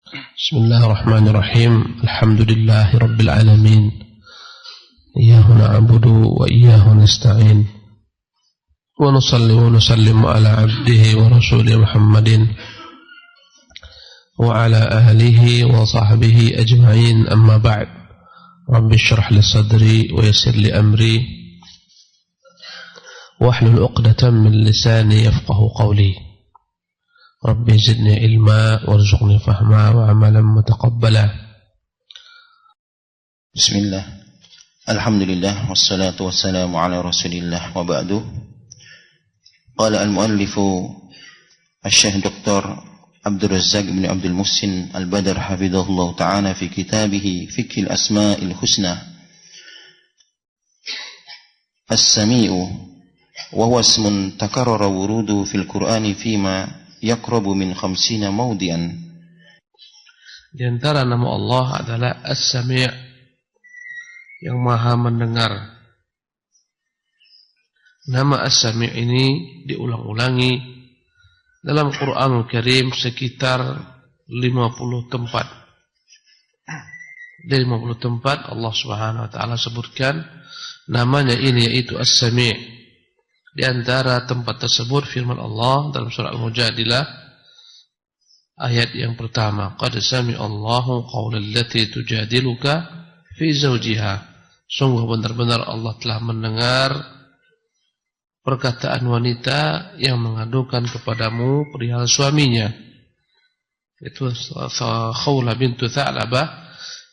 بسم الله الرحمن الرحيم. الحمد لله رب العالمين، إياه نعبد وإياه نستعين، ونصلي ونسلم على عبده ورسوله محمد وعلى آله وصحبه أجمعين. أما بعد، رب اشرح لي صدري ويسر لي أمري واحلل عقدة من لساني يفقه قولي. Rabbi zidni ilma warzuqni fahma wa amalan mutaqabbala. Bismillah. Alhamdulillah wassalatu wassalamu ala Rasulillah wa ba'du. Qala al-muallif Asy-Syaikh Dr. Abdul Razzaq bin Abdul Muhsin Al-Badr hafizahullah ta'ala fi kitabih Fiqh al-Asma'il Husna. As-Sami'u wa huwa ismun takarrara wurudu fil Qur'ani fima yaqrabu min 50 mawdi'an. Di antara nama Allah adalah As-Sami', yang Maha mendengar. Nama As-Sami' ini diulang-ulangi dalam Qur'anul Karim sekitar 50 tempat. Dari 50 tempat Allah Subhanahu wa taala sebutkan namanya ini, yaitu As-Sami'. Di antara tempat tersebut firman Allah dalam surah Al-Mujadilah ayat yang pertama, qad sami'allahu qaulal lati tujadiluka fi zawjiha. Sungguh benar-benar Allah telah mendengar perkataan wanita yang mengadukan kepadamu perihal suaminya. Itu Khawlah bintu Tha'labah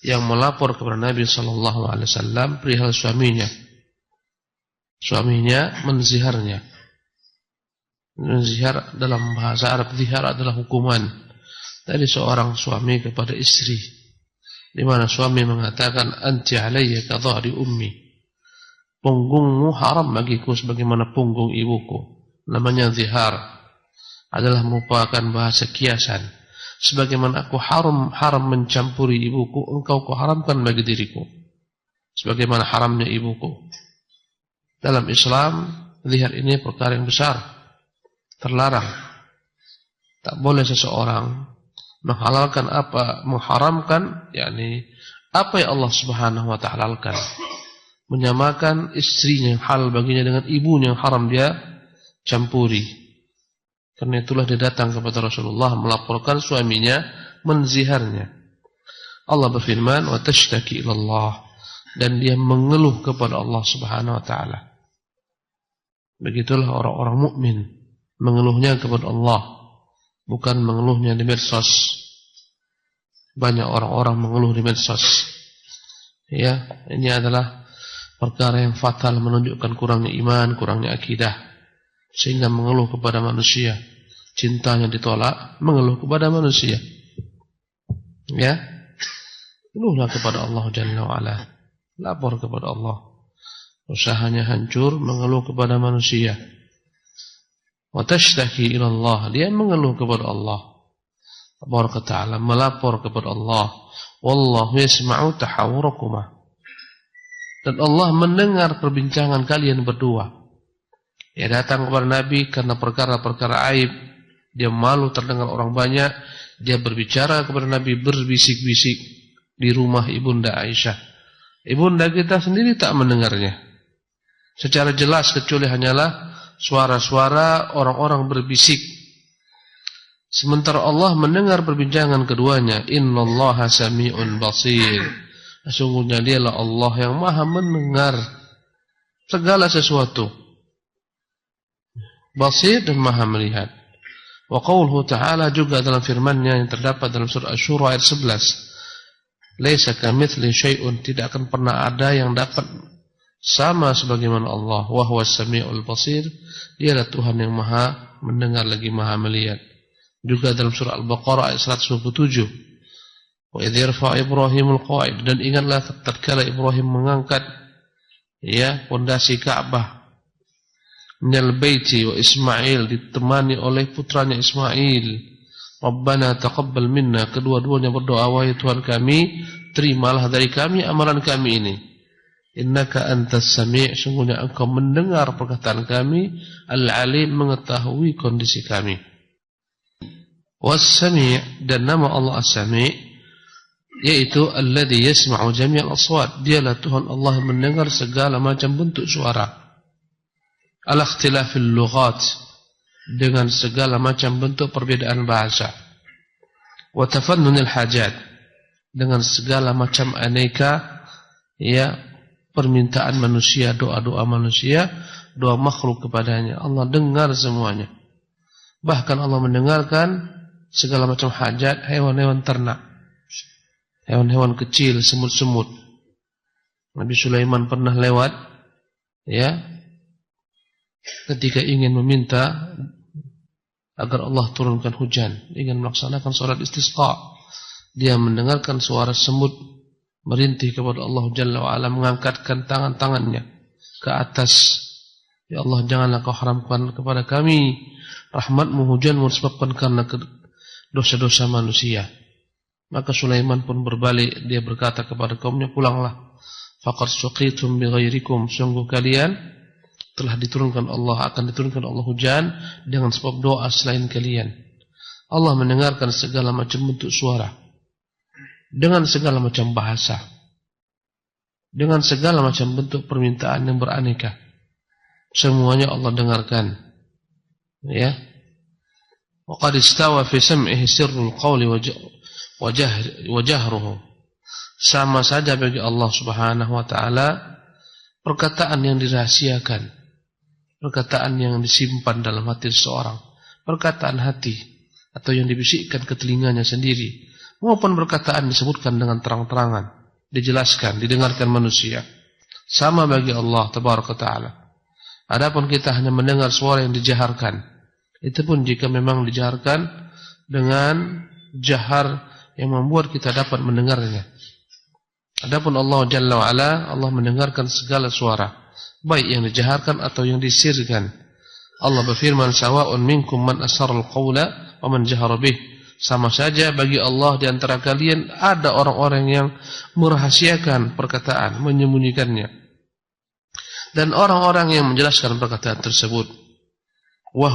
yang melapor kepada Nabi sallallahu alaihi wasallam perihal suaminya. Suaminya menziharnya. Menzihar dalam bahasa Arab, zihar adalah hukuman dari seorang suami kepada istri, di mana suami mengatakan anti alayya ka dhahri ummi, punggungmu haram bagiku sebagaimana punggung ibuku. Namanya zihar, adalah merupakan bahasa kiasan. Sebagaimana aku haram mencampuri ibuku, engkau kuharamkan bagi diriku sebagaimana haramnya ibuku. Dalam Islam, zihar ini perkara yang besar, terlarang. Tak boleh seseorang menghalalkan mengharamkan, yakni apa yang Allah Subhanahu wa ta'ala halalkan. Menyamakan istrinya yang halal baginya dengan ibunya yang haram dia campuri. Karena itulah dia datang kepada Rasulullah melaporkan suaminya menziharnya. Allah berfirman, wa tashtaki ilallah, dan dia mengeluh kepada Allah Subhanahu wa ta'ala. Begitulah orang-orang mukmin, mengeluhnya kepada Allah, bukan mengeluhnya di medsos. Banyak orang-orang mengeluh di medsos. Ya, ini adalah perkara yang fatal, menunjukkan kurangnya iman, kurangnya akidah, sehingga mengeluh kepada manusia. Cintanya ditolak, mengeluh kepada manusia. Ya, keluhlah kepada Allah Jalla wa Ala, lapor kepada Allah. Usahanya hancur, mengeluh kepada manusia. Wa tashtaki ila Allah, dia mengeluh kepada Allah Tabaraka ta'ala, melapor kepada Allah. Wallahu yasma'u tahawurakuma, dan Allah mendengar perbincangan kalian berdua. Dia datang kepada Nabi karena perkara-perkara aib. Dia malu terdengar orang banyak. Dia berbicara kepada Nabi berbisik-bisik di rumah Ibunda Aisyah. Ibunda kita sendiri tak mendengarnya secara jelas, kecuali hanyalah suara-suara orang-orang berbisik. Sementara Allah mendengar perbincangan keduanya. Innallaha sami'un basir, sesungguhnya dialah Allah yang maha mendengar segala sesuatu, basir dan maha melihat. Wa qauluhu ta'ala, juga dalam firman-Nya yang terdapat dalam surah Asy-Syura ayat 11, laisa kamitsli syai'un, tidak akan pernah ada yang dapat sama sebagaimana Allah. Wa huwas samiul basir, dialah Tuhan yang maha mendengar lagi maha melihat. Juga dalam surah Al-Baqarah ayat 127, wa idh yarfa Ibrahimul qawaid, dan ingatlah tatkala Ibrahim mengangkat pondasi Ka'bah, minal baiti wa Ismail, ditemani oleh putranya Ismail. Rabbana taqabbal minna, kedua-duanya berdoa, wahai Tuhan kami, terimalah dari kami amalan kami ini. Innaka antas sami', sungguhnya engkau mendengar perkataan kami, al-alim, mengetahui kondisi kami. Was-Sami', dan nama Allah As-Sami', yaitu alladzi yasma'u jami'al aswat. Dialah Tuhan Allah yang mendengar segala macam bentuk suara. Al-ikhtilafil lughat, dengan segala macam bentuk perbedaan bahasa. Wa tafannunil hajat, dengan segala macam aneka permintaan manusia, doa-doa manusia, doa makhluk kepadanya. Allah dengar semuanya. Bahkan Allah mendengarkan segala macam hajat hewan-hewan ternak, hewan-hewan kecil, semut-semut. Nabi Sulaiman pernah lewat, ketika ingin meminta agar Allah turunkan hujan, ingin melaksanakan sholat istisqa, dia mendengarkan suara semut merintih kepada Allah Jalla wa'ala, mengangkatkan tangan-tangannya ke atas. Ya Allah, janganlah kau haramkan kepada kami rahmatmu, hujanmu disebabkan karena dosa-dosa manusia. Maka Sulaiman pun berbalik, dia berkata kepada kaumnya, pulanglah. Faqad suqitum bighairikum, sungguh kalian telah diturunkan Allah, akan diturunkan Allah hujan dengan sebab doa selain kalian. Allah mendengarkan segala macam bentuk suara, dengan segala macam bahasa, dengan segala macam bentuk permintaan yang beraneka. Semuanya Allah dengarkan. Wa qad istawa fi sam'ihi sirrul qawli wa jahruhu. Sama saja bagi Allah Subhanahu wa taala perkataan yang dirahasiakan, perkataan yang disimpan dalam hati seseorang, perkataan hati atau yang dibisikkan ke telinganya sendiri, maupun perkataan disebutkan dengan terang-terangan, dijelaskan, didengarkan manusia. Sama bagi Allah Tabaraka Ta'ala. Adapun kita hanya mendengar suara yang dijaharkan, itu pun jika memang dijaharkan dengan jahar yang membuat kita dapat mendengarnya. Adapun Allah Jalla wa'ala, Allah mendengarkan segala suara, baik yang dijaharkan atau yang disirkan. Allah berfirman, sawa'un minkum man asarul qawla wa man jahara bih. Sama saja bagi Allah di antara kalian ada orang-orang yang merahasiakan perkataan, menyembunyikannya, dan orang-orang yang menjelaskan perkataan tersebut. Wa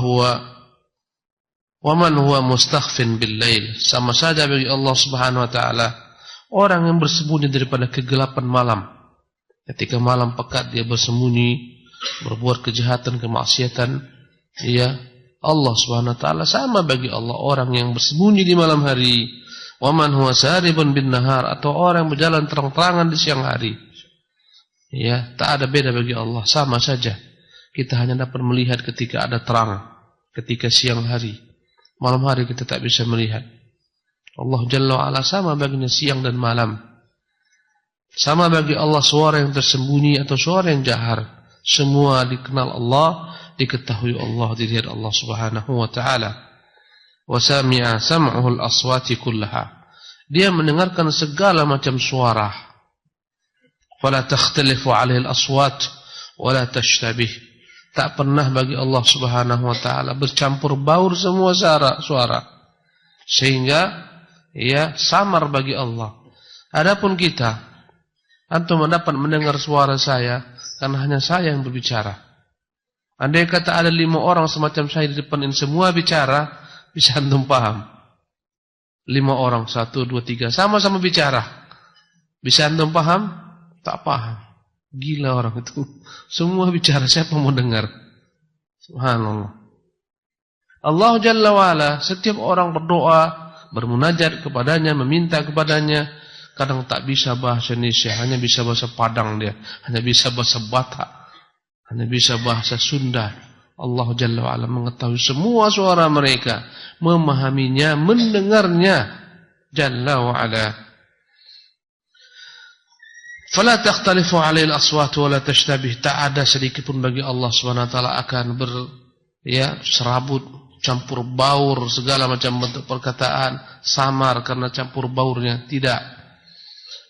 man huwa mustakhfin bil lail. Sama saja bagi Allah Subhanahu wa taala orang yang bersembunyi daripada kegelapan malam. Ketika malam pekat dia bersembunyi, berbuat kejahatan, kemaksiatan, Allah Subhanahu wa taala. Sama bagi Allah orang yang bersembunyi di malam hari. Wa man huwa saribun bin nahar, atau orang yang berjalan terang-terangan di siang hari. Tak ada beda bagi Allah, sama saja. Kita hanya dapat melihat ketika ada terang, ketika siang hari. Malam hari kita tak bisa melihat. Allah Jalla wa'ala sama baginya siang dan malam. Sama bagi Allah suara yang tersembunyi atau suara yang jahar. Semua dikenal Allah, diketahui Allah, dilihat Allah Subhanahu wa ta'ala. Wa sami'a sam'uhul aswati kullaha. Dia mendengarkan segala macam suara. Fala takhtalifu alaihi al-aswat wala tashtabih. Tak pernah bagi Allah Subhanahu wa ta'ala bercampur baur semua suara, sehingga samar bagi Allah. Adapun kita, antum mendapat mendengar suara saya karena hanya saya yang berbicara. Andai kata ada 5 orang semacam saya di depan ini semua bicara, bisa antum paham. 5 orang, 1, 2, 3 sama-sama bicara, bisa antum paham? Tak paham. Gila orang itu. Semua bicara, siapa mau dengar? Subhanallah. Allah Jalla wa'ala, setiap orang berdoa, bermunajat kepadanya, meminta kepadanya, kadang tak bisa bahasa Indonesia, hanya bisa bahasa Padang dia, hanya bisa bahasa Batak, hanya bisa bahasa Sunda. Allah Jalla wa'ala mengetahui semua suara mereka, memahaminya, mendengarnya. Jalla wa'ala. Fala takhtalifu alaihi al-aswat wa la tashtabih. Tak ada sedikit pun bagi Allah Subhanahu wa taala akan serabut, campur baur segala macam bentuk perkataan, samar karena campur baurnya, tidak.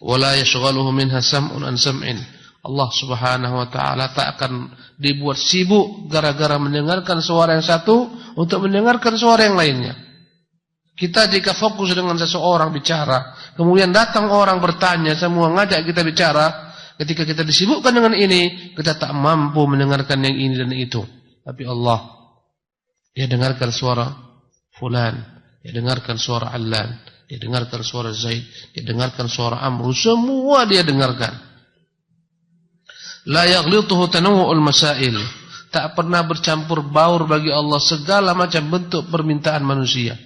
Wala yashghaluhu minha sam'un an sam'in. Allah Subhanahu wa taala tak akan dibuat sibuk gara-gara mendengarkan suara yang satu untuk mendengarkan suara yang lainnya. Kita jika fokus dengan seseorang bicara, kemudian datang orang bertanya, semua ngajak kita bicara, ketika kita disibukkan dengan ini, kita tak mampu mendengarkan yang ini dan itu. Tapi Allah, dia dengarkan suara fulan, dia dengarkan suara Allan, dia dengarkan suara Zaid, dia dengarkan suara Amr, semua dia dengarkan. La yaghlituhu tanawwu'ul masail, tak pernah bercampur baur bagi Allah segala macam bentuk permintaan manusia.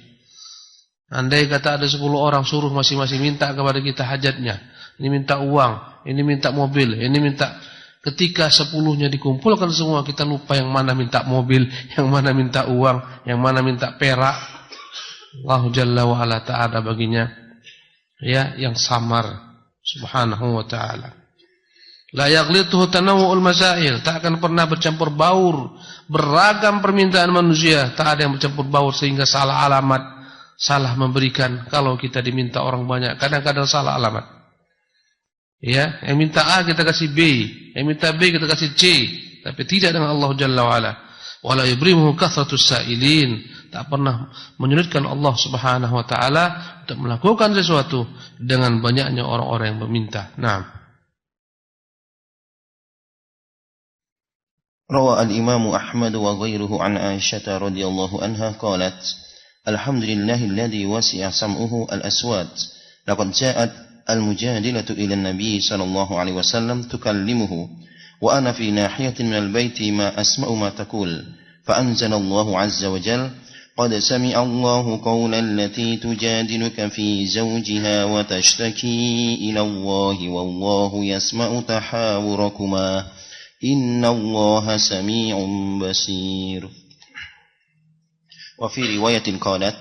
Andai kata ada 10 orang, suruh masing-masing minta kepada kita hajatnya. Ini minta uang, ini minta mobil, ini minta. Ketika 10-nya dikumpulkan semua, kita lupa yang mana minta mobil, yang mana minta uang, yang mana minta perak. Allah Jalla wa Ala ta'ala baginya ya yang samar subhanahu wa ta'ala. La yaghlituhu tanawwu'ul masail, tak akan pernah bercampur baur beragam permintaan manusia, tak ada yang bercampur baur sehingga salah alamat, salah memberikan. Kalau kita diminta orang banyak, kadang-kadang salah alamat. Ya, yang minta A kita kasih B, yang minta B kita kasih C, tapi tidak dengan Allah Jalla wa Ala. Wala yubrimuhu kathratus sa'ilin, tak pernah menyulitkan Allah Subhanahu wa taala untuk melakukan sesuatu dengan banyaknya orang-orang yang meminta. Naam. Rawa al-Imam Ahmad wa ghairuhu an Aisyah radhiyallahu anha qalat alhamdulillahilladzi wasi'a sam'uhu al-aswat laqad ja'at المجادلة إلى النبي صلى الله عليه وسلم تكلمه وأنا في ناحية من البيت ما أسمع ما تقول فأنزل الله عز وجل قد سمع الله قول التي تجادلك في زوجها وتشتكي إلى الله والله يسمع تحاوركما إن الله سميع بصير. وفي رواية قالت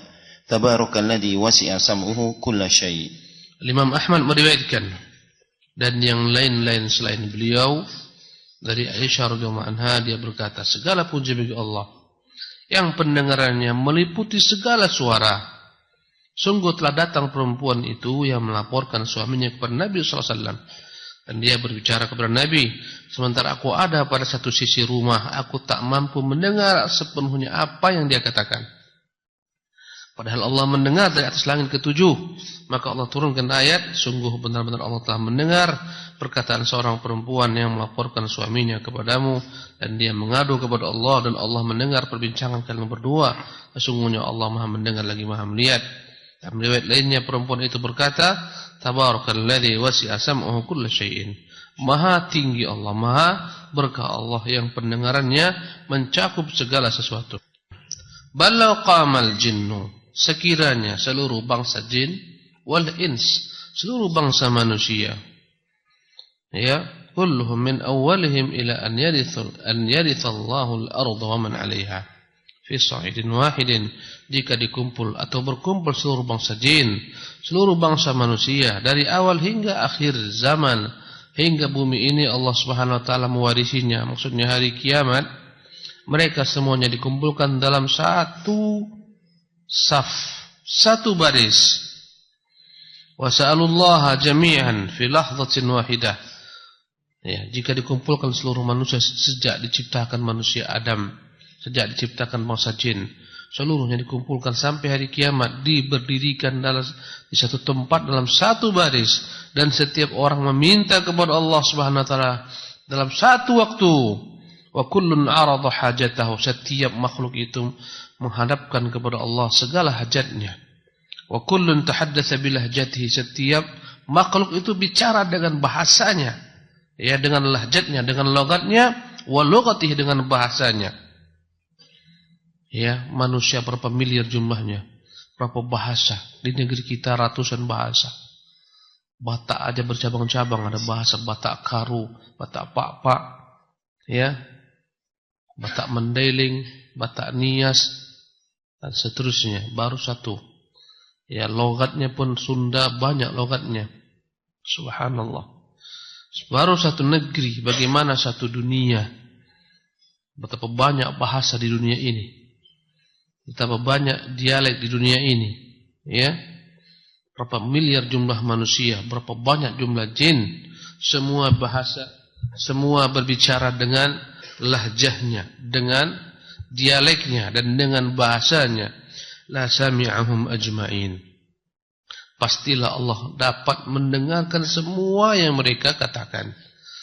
تبارك الذي وسع سمعه كل شيء. Imam Ahmad meriwayatkan dan yang lain-lain selain beliau dari Aisyah radhiyallahu anha, dia berkata, segala puji bagi Allah yang pendengarannya meliputi segala suara. Sungguh telah datang perempuan itu yang melaporkan suaminya kepada Nabi sallallahu alaihi wasallam, dan dia berbicara kepada Nabi, sementara aku ada pada satu sisi rumah, aku tak mampu mendengar sepenuhnya apa yang dia katakan. Padahal Allah mendengar dari atas langit ketujuh. Maka Allah turunkan ayat, sungguh benar-benar Allah telah mendengar perkataan seorang perempuan yang melaporkan suaminya kepadamu, dan dia mengadu kepada Allah, dan Allah mendengar perbincangan kalian berdua. Sesungguhnya Allah Maha mendengar lagi Maha melihat. Dan riwayat lainnya perempuan itu berkata, Tabarakalladzi wasi'a sam'uhu kulla syai'in. Maha tinggi Allah, maha berkah Allah yang pendengarannya mencakup segala sesuatu. Balau qamal jinnu, sekiranya seluruh bangsa jin wal ins, seluruh bangsa manusia, ya, kulluhum min awwalihim ila an yaritha Allahu al-ardha wa man 'alayha fi sa'idin wahidin, jika dikumpul atau berkumpul seluruh bangsa jin, seluruh bangsa manusia dari awal hingga akhir zaman, hingga bumi ini Allah Subhanahu wa taala mewarisinya, maksudnya hari kiamat, mereka semuanya dikumpulkan dalam satu saf, satu baris. Wa sa'alullaha jami'an fi lahzatin wahidah. Ya, jika dikumpulkan seluruh manusia sejak diciptakan manusia Adam, sejak diciptakan bangsa jin, seluruhnya dikumpulkan sampai hari kiamat, diberdirikan di satu tempat dalam satu baris, dan setiap orang meminta kepada Allah Subhanahu wa taala dalam satu waktu. Wa kullun arada hajatahu, setiap makhluk itu menghadapkan kepada Allah segala hajatnya. Wa kullun tahaddatsa bilahjatihi, setiap makhluk itu bicara dengan bahasanya, ya, dengan lahjatnya, dengan logatnya, wa lugatihi, dengan bahasanya. Ya, manusia berapa miliar jumlahnya, berapa bahasa. Di negeri kita ratusan bahasa. Batak aja bercabang-cabang, ada bahasa Batak Karu, Batak Pak-Pak, ya, Batak Mandailing, Batak Nias, dan seterusnya. Baru satu. Ya, logatnya pun Sunda, banyak logatnya. Subhanallah. Baru satu negeri, bagaimana satu dunia. Betapa banyak bahasa di dunia ini. Betapa banyak dialek di dunia ini. Ya. Berapa miliar jumlah manusia, berapa banyak jumlah jin. Semua bahasa, semua berbicara dengan lahjahnya, dengan dialeknya, dan dengan bahasanya. La sami'ahum ajma'in. Pastilah Allah dapat mendengarkan semua yang mereka katakan,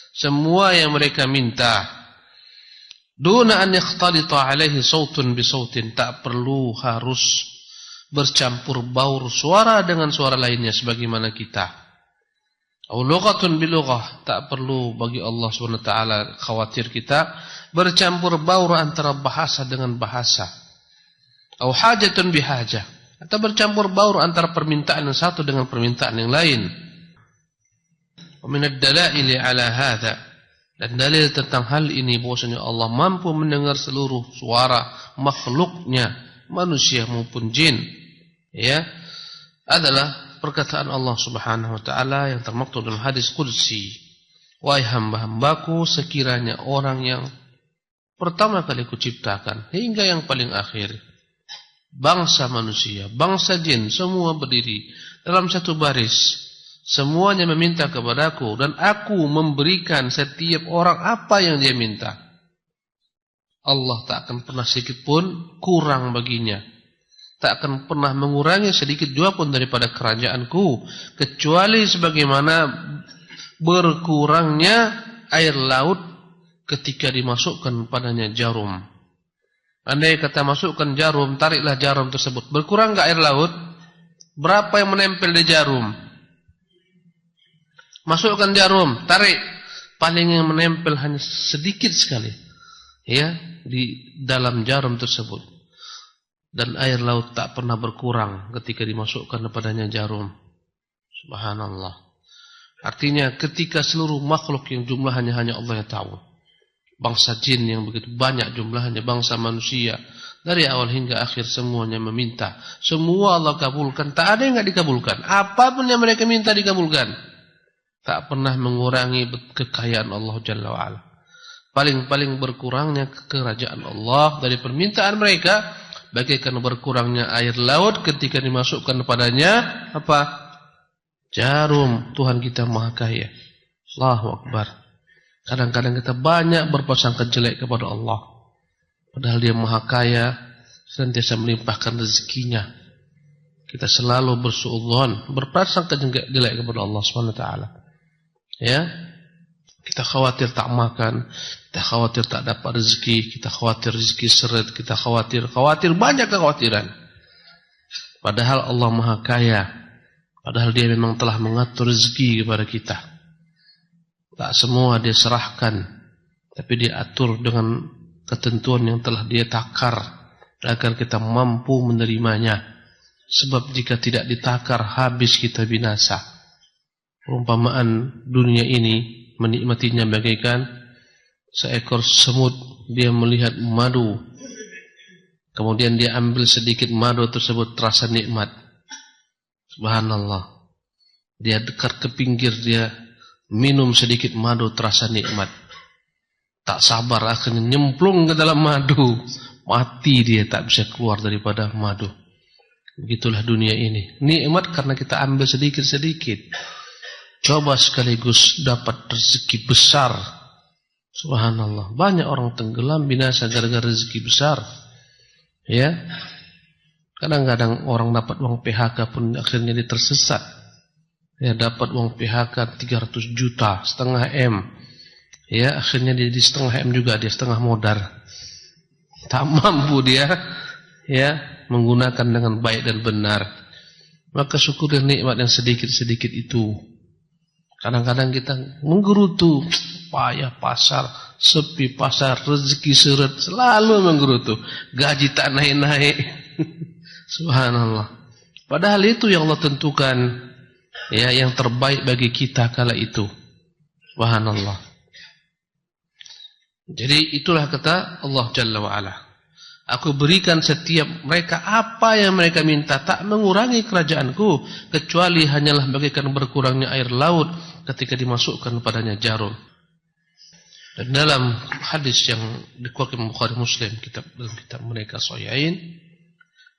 semua yang mereka minta. Duna an yakhtalita alaihi sautun bi sautin, tak perlu harus bercampur baur suara dengan suara lainnya sebagaimana kita. Au lughatun bilughah, tak perlu bagi Allah Subhanahu wa taala khawatir kita bercampur baur antara bahasa dengan bahasa. Au hajatun bihajah, atau bercampur baur antara permintaan yang satu dengan permintaan yang lain. Wa min ad-dalaili ala hadza, dan dalil tentang hal ini bahwasanya Allah mampu mendengar seluruh suara makhluknya, manusia maupun jin, ya, adalah perkataan Allah Subhanahu wa taala yang termaktub dalam hadis qudsi. Wahai hamba-hambaku, sekiranya orang yang pertama kali kuciptakan hingga yang paling akhir, bangsa manusia, bangsa jin, semua berdiri dalam satu baris, semuanya meminta kepadaku, dan aku memberikan setiap orang apa yang dia minta. Allah tak akan pernah sedikit pun kurang baginya, tak akan pernah mengurangi sedikit jua pun daripada kerajaanku, kecuali sebagaimana berkurangnya air laut ketika dimasukkan padanya jarum. Andai kata masukkan jarum, tariklah jarum tersebut, berkurang enggak air laut? Berapa yang menempel di jarum? Masukkan jarum, tarik, paling yang menempel hanya sedikit sekali, ya, di dalam jarum tersebut. Dan air laut tak pernah berkurang ketika dimasukkan kepadanya jarum. Subhanallah. Artinya ketika seluruh makhluk yang jumlahnya hanya Allah yang tahu, bangsa jin yang begitu banyak jumlahnya, bangsa manusia, dari awal hingga akhir semuanya meminta, semua Allah kabulkan, tak ada yang enggak dikabulkan. Apapun yang mereka minta dikabulkan. Tak pernah mengurangi kekayaan Allah Jalla wa'ala. Paling-paling berkurangnya kerajaan Allah dari permintaan mereka, bagaikan berkurangnya air laut ketika dimasukkan kepadanya apa? Jarum. Tuhan kita Maha Kaya. Allahu Akbar. Kadang-kadang kita banyak berprasangka jelek kepada Allah, padahal Dia Maha Kaya, senantiasa melimpahkan rezekinya. Kita selalu bersuudzon, berprasangka jelek kepada Allah Subhanahu wa taala. Ya, kita khawatir tak makan, kita khawatir tak dapat rezeki, kita khawatir rezeki seret, kita khawatir banyak kekhawatiran. Padahal Allah Maha Kaya, padahal Dia memang telah mengatur rezeki kepada kita. Tak semua Dia serahkan, tapi Dia atur dengan ketentuan yang telah Dia takar agar kita mampu menerimanya. Sebab jika tidak ditakar, habis kita binasa. Perumpamaan dunia ini menikmatinya bagaikan seekor semut. Dia melihat madu, kemudian dia ambil sedikit madu tersebut, terasa nikmat. Subhanallah. Dia dekat ke pinggir, dia minum sedikit madu, terasa nikmat. Tak sabar akhirnya nyemplung ke dalam madu, mati dia, tak bisa keluar daripada madu. Begitulah dunia ini, nikmat karena kita ambil sedikit-sedikit. Coba sekaligus dapat rezeki besar. Subhanallah. Banyak orang tenggelam binasa gara-gara rezeki besar. Ya. Kadang-kadang orang dapat uang PHK pun akhirnya dia tersesat. Ya, dapat uang PHK 300 juta, setengah M. Ya, akhirnya dia di setengah M juga, dia setengah modar. Tak mampu dia, ya, menggunakan dengan baik dan benar. Maka syukur nikmat yang sedikit-sedikit itu. Kadang-kadang kita menggerutu, payah pasar, sepi pasar, rezeki seret, selalu menggerutu, gaji tak naik-naik. Subhanallah. Padahal itu yang Allah tentukan, ya, yang terbaik bagi kita kala itu. Subhanallah. Jadi itulah kata Allah Jalla wa'ala. Aku berikan setiap mereka apa yang mereka minta, tak mengurangi kerajaanku, kecuali hanyalah bagaikan berkurangnya air laut ketika dimasukkan padanya jarum. Dan dalam hadis yang dikeluarkan Bukhari Muslim, dalam kitab mereka Sahihain,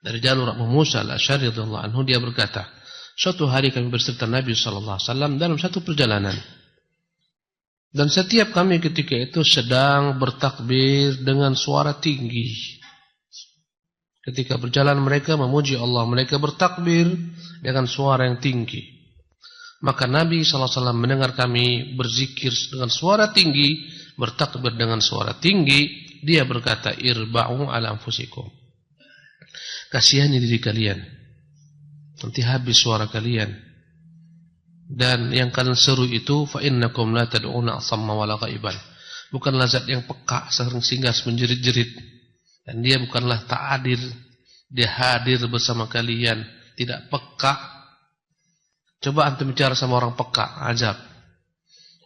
dari jalur Abu Musa al-Asy'ari radhiyallahu anhu, dia berkata, suatu hari kami berserta Nabi sallallahu alaihi wasallam dalam satu perjalanan. Dan setiap kami ketika itu sedang bertakbir dengan suara tinggi. Ketika berjalan mereka memuji Allah, mereka bertakbir dengan suara yang tinggi. Maka Nabi SAW mendengar kami berzikir dengan suara tinggi, bertakbir dengan suara tinggi. Dia berkata, irba'u ala anfusikum. Kasihani diri kalian. nanti habis suara kalian. Dan yang kalian seru itu fa innakum la tad'una asamma wala ghaiban. Bukanlah zat yang peka sehingga menjerit-jerit, dan dia bukanlah tak hadir, dia hadir bersama kalian, tidak peka. Coba antum bicara sama orang peka, ajab.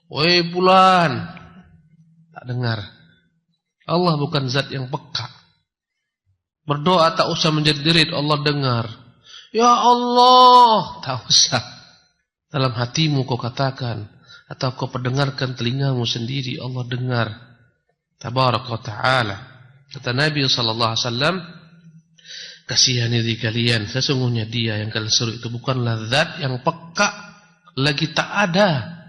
Woi bulan, tak dengar. Allah bukan zat yang peka. Berdoa tak usah menjerit-jerit, Allah dengar. Ya Allah, tak usah. Dalam hatimu kau katakan, atau kau pendengarkan telingamu sendiri, Allah dengar. Tabaraka wa ta'ala. Kata Nabi SAW, kasihani diri kalian, sesungguhnya dia yang kalian seru itu bukanlah zat yang peka, lagi tak ada.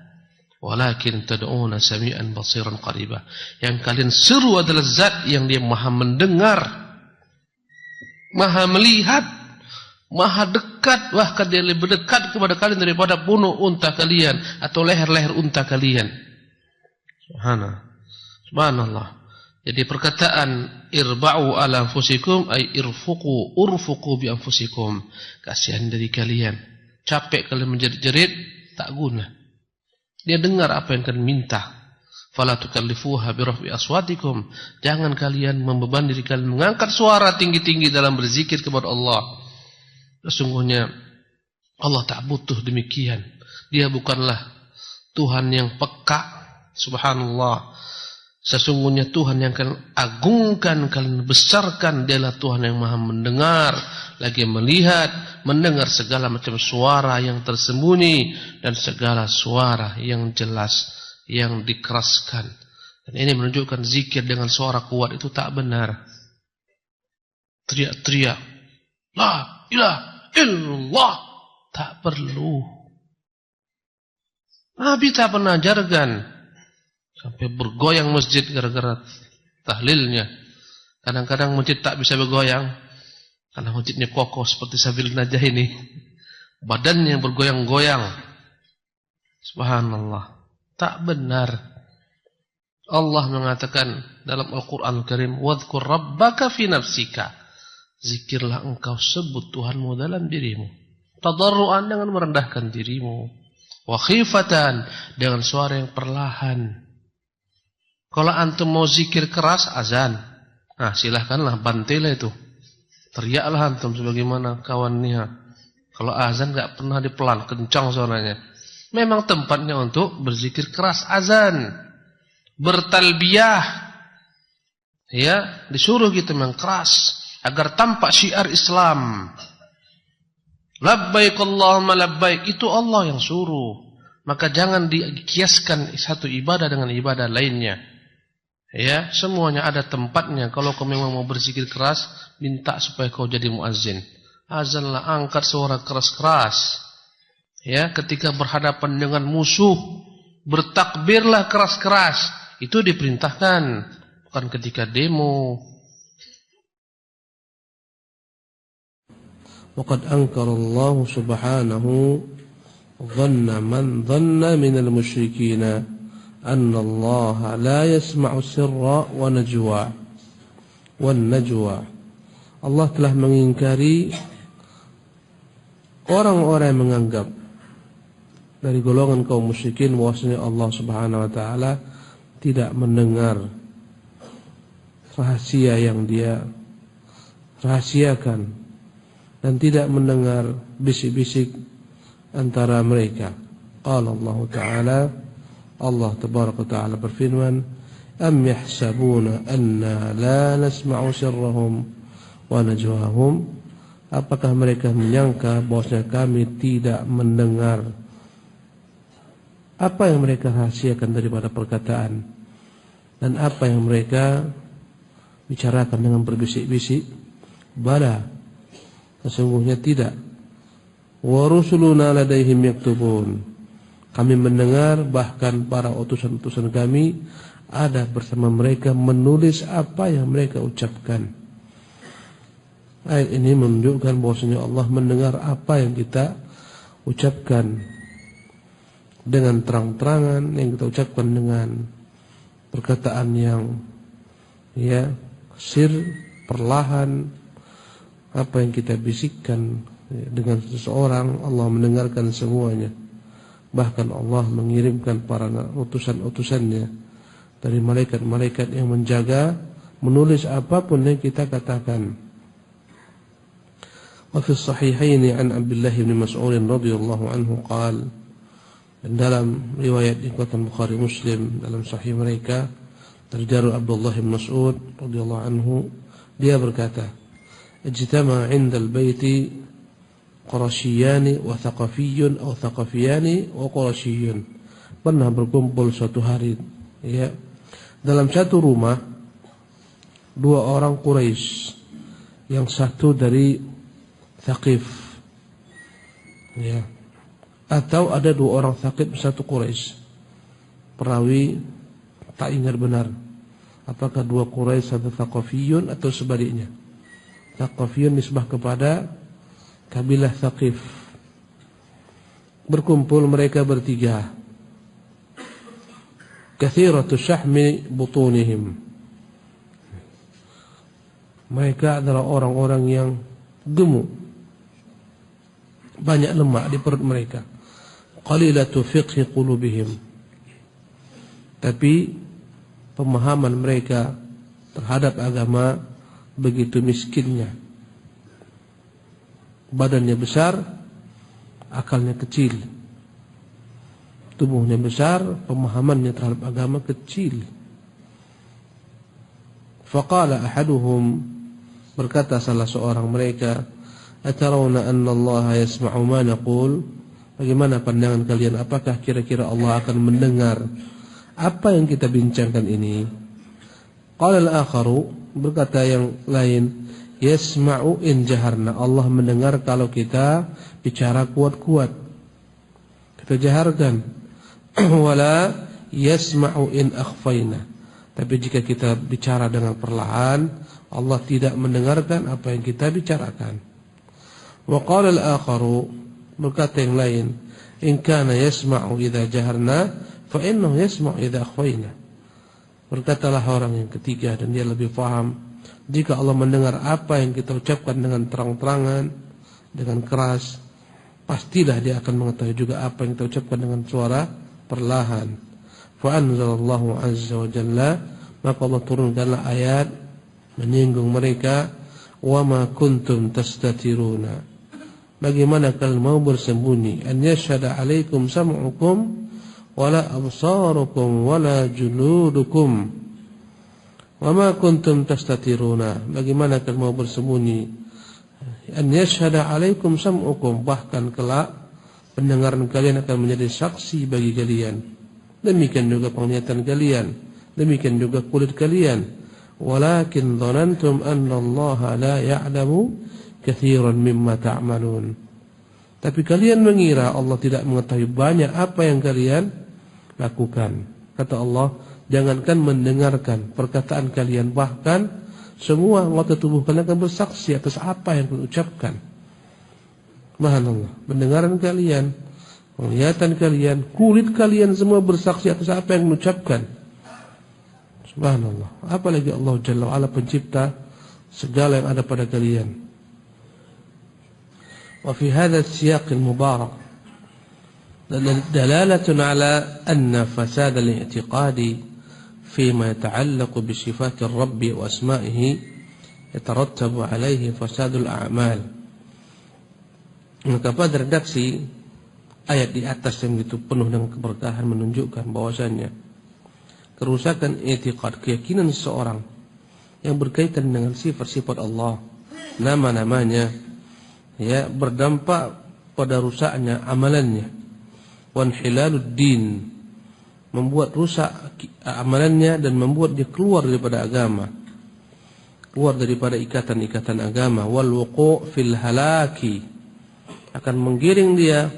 Walakin tad'una sami'an basiran qariba. Yang kalian seru adalah zat yang dia maha mendengar, maha melihat, maha dekat, bahkan dia lebih dekat kepada kalian daripada punuk unta kalian atau leher-leher unta kalian. Subhanallah. Jadi perkataan irba'u ala anfusikum ay urfuqu bi anfusikum. Kasihan dari kalian. Capek kalian menjerit-jerit, tak guna. Dia dengar apa yang kalian minta. Fala tukallifuha bi raf'i aswatikum. Jangan kalian membeban diri kalian mengangkat suara tinggi-tinggi dalam berzikir kepada Allah. Sesungguhnya Allah tak butuh demikian. Dia bukanlah Tuhan yang peka. Subhanallah. Sesungguhnya Tuhan yang kalian agungkan, kalian besarkan, dialah Tuhan yang maha mendengar, lagi melihat, mendengar segala macam suara yang tersembunyi dan segala suara yang jelas, yang dikeraskan. Dan ini menunjukkan zikir dengan suara kuat itu tak benar. Teriak-teriak, la ilaha illallah, tak perlu. Nabi tak pernah ajarkan. Sampai bergoyang masjid gara-gara tahlilnya. Kadang-kadang masjid tak bisa bergoyang karena masjidnya kokoh seperti Sabil Najah ini. Badannya bergoyang-goyang. Subhanallah. Tak benar. Allah mengatakan dalam Al-Quran Al-Karim, "Wadhkur rabbaka fi nafsika." Zikirlah engkau, sebut Tuhanmu dalam dirimu. Tadarruan, dengan merendahkan dirimu. Wa khifatan, dengan suara yang perlahan. Kalau antum mau zikir keras, azan. Nah, silahkanlah, bantelah itu. Teriaklah antum sebagaimana kawannya. Kalau azan gak pernah dipelan, kencang suaranya. Memang tempatnya untuk berzikir keras, azan. Bertalbiyah. Ya, disuruh gitu memang keras. Agar tampak syiar Islam. Labbaik Allahumma labbaik. Itu Allah yang suruh. Maka jangan dikiaskan satu ibadah dengan ibadah lainnya. Ya, semuanya ada tempatnya. Kalau kau memang mau berzikir keras, minta supaya kau jadi muazzin. Azanlah, angkat suara keras-keras. Ya, ketika berhadapan dengan musuh, bertakbirlah keras-keras. Itu diperintahkan, bukan ketika demo. Waqad ankara Allah subhanahu dhanna man dhanna minal musyrikina anna Allah la yasma'u sirra wa najwa wan najwa. Allah telah mengingkari orang-orang yang menganggap dari golongan kaum musyrikin bahwasanya Allah Subhanahu wa taala tidak mendengar rahasia yang dia rahasiakan dan tidak mendengar bisik-bisik antara mereka. Qala Allah Ta'ala, Allah Tabaraka Ta'ala berfirman, am yahsabuna anna la nasma'u sirrahum wa najwahum. Apakah mereka menyangka bahwasanya kami tidak mendengar apa yang mereka rahasiakan daripada perkataan dan apa yang mereka bicarakan dengan berbisik-bisik? Bala, sesungguhnya tidak. Wa rusuluna ladaihim yaktubun. Kami mendengar, bahkan para utusan-utusan kami ada bersama mereka menulis apa yang mereka ucapkan. Ayat ini menunjukkan bahwasanya Allah mendengar apa yang kita ucapkan dengan terang-terangan, yang kita ucapkan dengan perkataan yang sir, perlahan, apa yang kita bisikkan Dengan seseorang Allah mendengarkan semuanya. Bahkan Allah mengirimkan para utusan-utusannya dari malaikat-malaikat yang menjaga, menulis apapun yang kita katakan. Wa fi sahihaini an Abdullah bin Mas'ud radhiyallahu anhu qala, dan dalam riwayat diriwayatkan Bukhari Muslim dalam sahih mereka dari Abdullah bin Mas'ud radhiyallahu anhu, dia berkata, ijtama 'inda al-baiti Qurashiyani wa Thaqafiyun atau Thaqafiyani wa Qurashiyun. Pernah berkumpul suatu hari, ya, dalam satu rumah dua orang Quraisy, yang satu dari Thaqif, ya, atau ada dua orang Thaqif satu Quraisy. Perawi tak ingat benar apakah dua Quraisy satu Thaqafiyun atau sebaliknya. Thaqafiyun nisbah kepada kabilah Thaqif. Berkumpul mereka bertiga. Kathiratu syahmi butunihim. Mereka adalah orang-orang yang gemuk, banyak lemak di perut mereka. Qalilatu fiqhi qulubihim. Tapi pemahaman mereka terhadap agama begitu miskinnya. Badannya besar, akalnya kecil. Tubuhnya besar, pemahamannya terhadap agama kecil. Faqala ahaduhum, berkata salah seorang mereka, atarawna anna Allah yasma'u ma naqul? Bagaimana pandangan kalian, apakah kira-kira Allah akan mendengar apa yang kita bincangkan ini? Qala al-akharu, berkata yang lain, yasma'u in jaharna, Allah mendengar kalau kita bicara kuat-kuat, kita jaharkan. Wala yasma'u in akhfayna, tapi jika kita bicara dengan perlahan, Allah tidak mendengarkan apa yang kita bicarakan. Wa qala al-akharu, berkata yang lain, in kana yasma'u idza jaharna fa innahu yasma'u idza akhfayna. Berkatalah orang yang ketiga, dan dia lebih paham, jika Allah mendengar apa yang kita ucapkan dengan terang-terangan, dengan keras, pastilah dia akan mengetahui juga apa yang kita ucapkan dengan suara perlahan. Fa anzalallahu azza wa jalla, maka Allah turunkanlah ayat menyinggung mereka, wa ma kuntum tastatiruna, bagaimana kalian mau bersembunyi, an yashhada alaikum sam'ukum wala absarukum wala juludukum. Wa ma kuntum tastatiruna, bagaimana kalian mau bersembunyi, an yashhada alaikum sam'ukum, bahkan kelak pendengaran kalian akan menjadi saksi bagi kalian. Demikian juga penglihatan kalian, demikian juga kulit kalian. Walakin dhanantum anna Allah la ya'lamu katsiran mimma ta'malun. Tapi kalian mengira Allah tidak mengetahui banyak apa yang kalian lakukan. Kata Allah, jangankan mendengarkan perkataan kalian, bahkan semua anggota tubuh kalian akan bersaksi atas apa yang kalian ucapkan. Subhanallah, pendengaran kalian, penglihatan kalian, kulit kalian semua bersaksi atas apa yang mengucapkan. Subhanallah, apalagi Allah Jalla wa'ala pencipta segala yang ada pada kalian. Wa fi hadha as-siyaq al-mubarak dalalatun ala anna fasad al-i'tiqadi fima yata'allaqu bi sifati ar-rabb wa asma'ihi yatarattabu alayhi fasadul a'mal. Maka pada redaksi ayat di atas yang begitu penuh dengan keberkahan menunjukkan bahwasannya kerusakan i'tiqad, keyakinan seseorang yang berkaitan dengan sifat-sifat Allah, nama-namanya, ya, berdampak pada rusaknya amalannya. Wanhilalud din, membuat rusak amalannya dan membuat dia keluar daripada agama, keluar daripada ikatan-ikatan agama. Wal wuqu' fil halaki, akan menggiring dia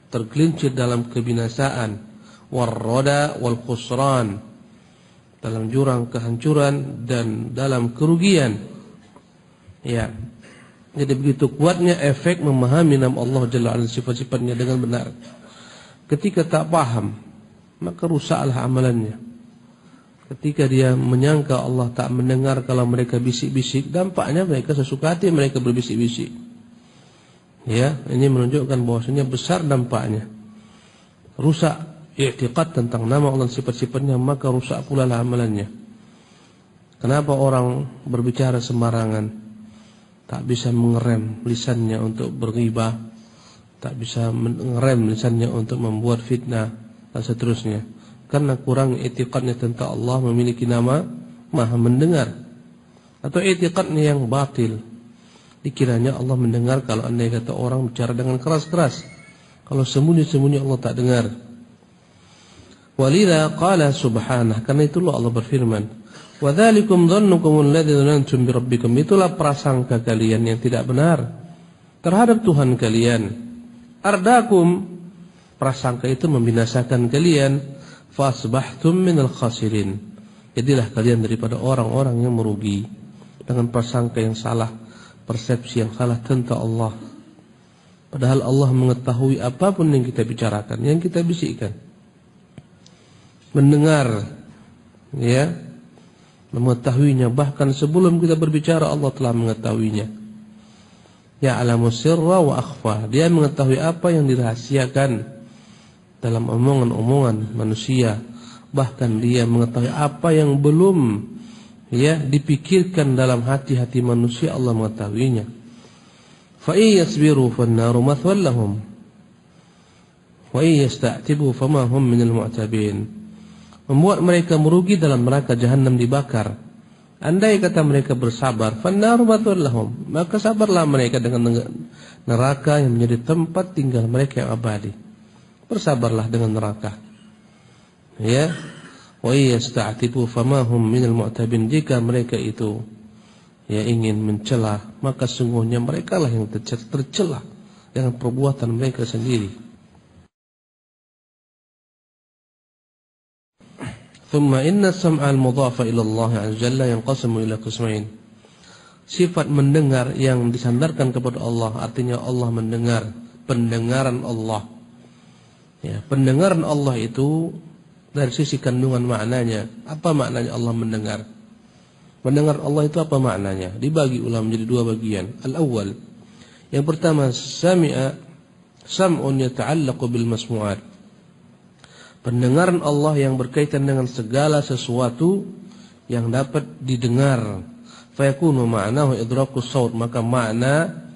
tergelincir dalam kebinasaan. Warroda wal khusran, dalam jurang kehancuran dan dalam kerugian. Ya, jadi begitu kuatnya efek memahami nama Allah Jalla wa'ala, sifat-sifatnya dengan benar. Ketika tak paham, maka rusaklah amalannya. Ketika dia menyangka Allah tak mendengar kalau mereka bisik-bisik, dampaknya mereka sesuka hati mereka berbisik-bisik. Ya, ini menunjukkan bahwasanya besar dampaknya. Rusak i'tiqad tentang nama Allah dan sifat-sifatnya, maka rusak pula amalannya. Kenapa orang berbicara sembarangan? Tak bisa mengerem lisannya untuk berghibah, tak bisa mengerem lisannya untuk membuat fitnah dan seterusnya. Karena kurang i'tiqadnya tentang Allah memiliki nama Maha mendengar, atau i'tiqadnya yang batil. Dikiranya Allah mendengar kalau andai kata orang bicara dengan keras-keras. Kalau sembunyi-sembunyi Allah tak dengar. Walidha qala subhanah, karena itulah Allah berfirman, wa dzalikum dhannukum alladzi dhanantum bi rabbikum, itulah prasangka kalian yang tidak benar terhadap Tuhan kalian. Ardakum, prasangka itu membinasakan kalian. Fasbahtum minal khasirin, jadilah kalian daripada orang-orang yang merugi dengan prasangka yang salah, persepsi yang salah tentang Allah. Padahal Allah mengetahui apapun yang kita bicarakan, yang kita bisikkan. Mendengar, ya, mengetahuinya, bahkan sebelum kita berbicara Allah telah mengetahuinya. Ya'lamu sirra wa akhfa, dia mengetahui apa yang dirahasiakan dalam omongan-omongan manusia, bahkan dia mengetahui apa yang belum dipikirkan dalam hati-hati manusia, Allah mengetahuinya. Fa in yasbiru fan-naru mathwal lahum wa in yasta'tibu fama hum minal mu'tabin. Membuat mereka merugi dalam neraka jahanam dibakar. Andai kata mereka bersabar, fan-naru mathwal lahum, maka sabarlah mereka dengan neraka yang menjadi tempat tinggal mereka yang abadi. Bersabarlah dengan neraka. Ya. Wa yasta'tibu fama hum minal mu'tabin, jika mereka itu ingin mencela, maka sungguhnya mereka lah yang tercela dengan perbuatan mereka sendiri. Thumma inna sam'al mudhafa ila Allah azza jalla yanqasimu ila qismain. Sifat mendengar yang disandarkan kepada Allah, artinya Allah mendengar, pendengaran Allah. Ya, pendengaran Allah itu dari sisi kandungan maknanya. Apa maknanya Allah mendengar? Mendengar Allah itu apa maknanya? Dibagi ulama menjadi dua bagian. Al-awwal, yang pertama, sami'a sam'un yata'allaqu bil masmu'at. Pendengaran Allah yang berkaitan dengan segala sesuatu yang dapat didengar. Fa yakunu ma'nahu idrakus saut, maka makna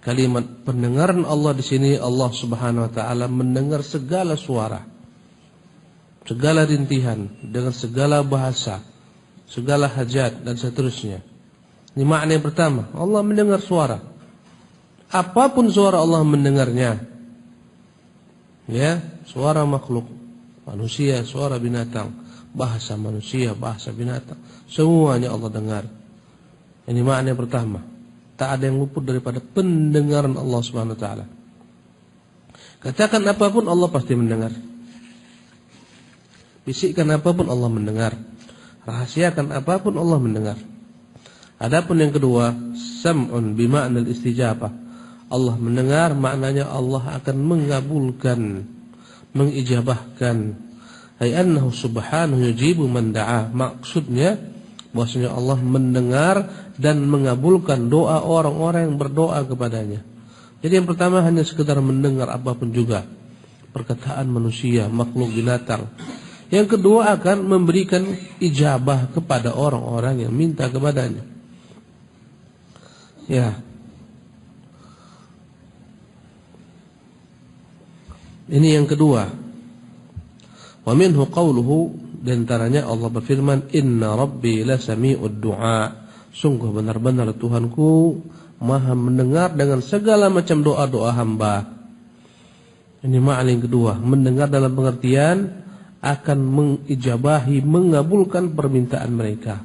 kalimat pendengaran Allah di sini, Allah Subhanahu wa taala mendengar segala suara, segala rintihan dengan segala bahasa, segala hajat dan seterusnya. Ini makna yang pertama, Allah mendengar suara. Apapun suara Allah mendengarnya. Ya, suara makhluk, manusia, suara binatang, bahasa manusia, bahasa binatang, semuanya Allah dengar. Ini makna yang pertama. Tak ada yang luput daripada pendengaran Allah Subhanahu wa taala. Katakan apapun Allah pasti mendengar. Bisikkan apapun Allah mendengar. Rahasiakan apapun Allah mendengar. Adapun yang kedua, sam'un bima'nal istijabah. Allah mendengar maknanya Allah akan mengabulkan, mengijabahkan. Ay annahu subhanahu yujibu man da'a. Maksudnya bahwasanya Allah mendengar dan mengabulkan doa orang-orang yang berdoa kepadanya. Jadi yang pertama hanya sekedar mendengar apapun juga, perkataan manusia, makhluk, binatang. Yang kedua akan memberikan ijabah kepada orang-orang yang minta kepadanya. Ya. Ini yang kedua. Wa minhu qawluhu, di antaranya Allah berfirman, inna rabbi lasami'ud du'a. Sungguh benar-benar Tuhanku Maha mendengar dengan segala macam doa-doa hamba. Ini makna yang kedua, mendengar dalam pengertian akan mengijabahi, mengabulkan permintaan mereka.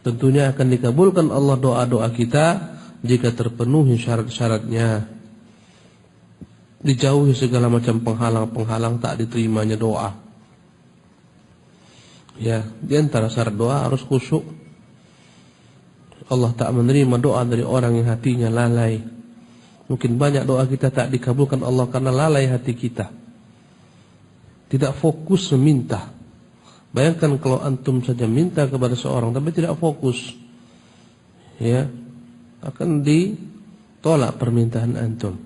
Tentunya akan dikabulkan Allah doa-doa kita jika terpenuhi syarat-syaratnya. Dijauhi segala macam penghalang-penghalang tak diterimanya doa. Ya, di antara syarat doa harus khusyuk. Allah tak menerima doa dari orang yang hatinya lalai. Mungkin banyak doa kita tak dikabulkan Allah karena lalai hati kita, tidak fokus meminta. Bayangkan kalau antum saja minta kepada seorang tapi tidak fokus, ya, akan tolak permintaan antum.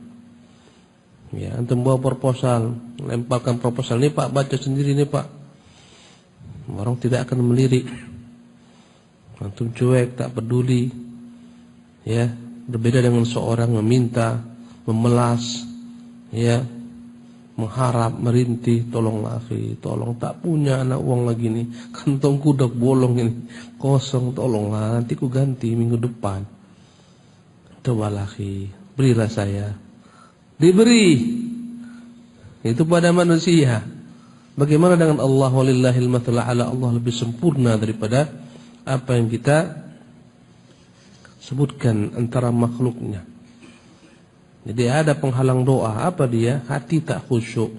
Ya, antum bawa proposal, lemparkan proposal ini Pak, baca sendiri nih Pak. Orang tidak akan melirik. Antum cuek, tak peduli. Ya, berbeda dengan seorang meminta, memelas, ya, mengharap, merintih, tolonglah akhi, tolong, tak punya anak uang lagi nih, kantongku udah bolong ini, kosong, tolonglah, nanti ku ganti minggu depan. Cobalah akhi, berilah saya. Diberi. Itu pada manusia. Bagaimana dengan Allah? Walillahil matsalul a'la. Allah lebih sempurna daripada apa yang kita sebutkan antara makhluknya. Jadi ada penghalang doa. Apa dia? Hati tak khusyuk.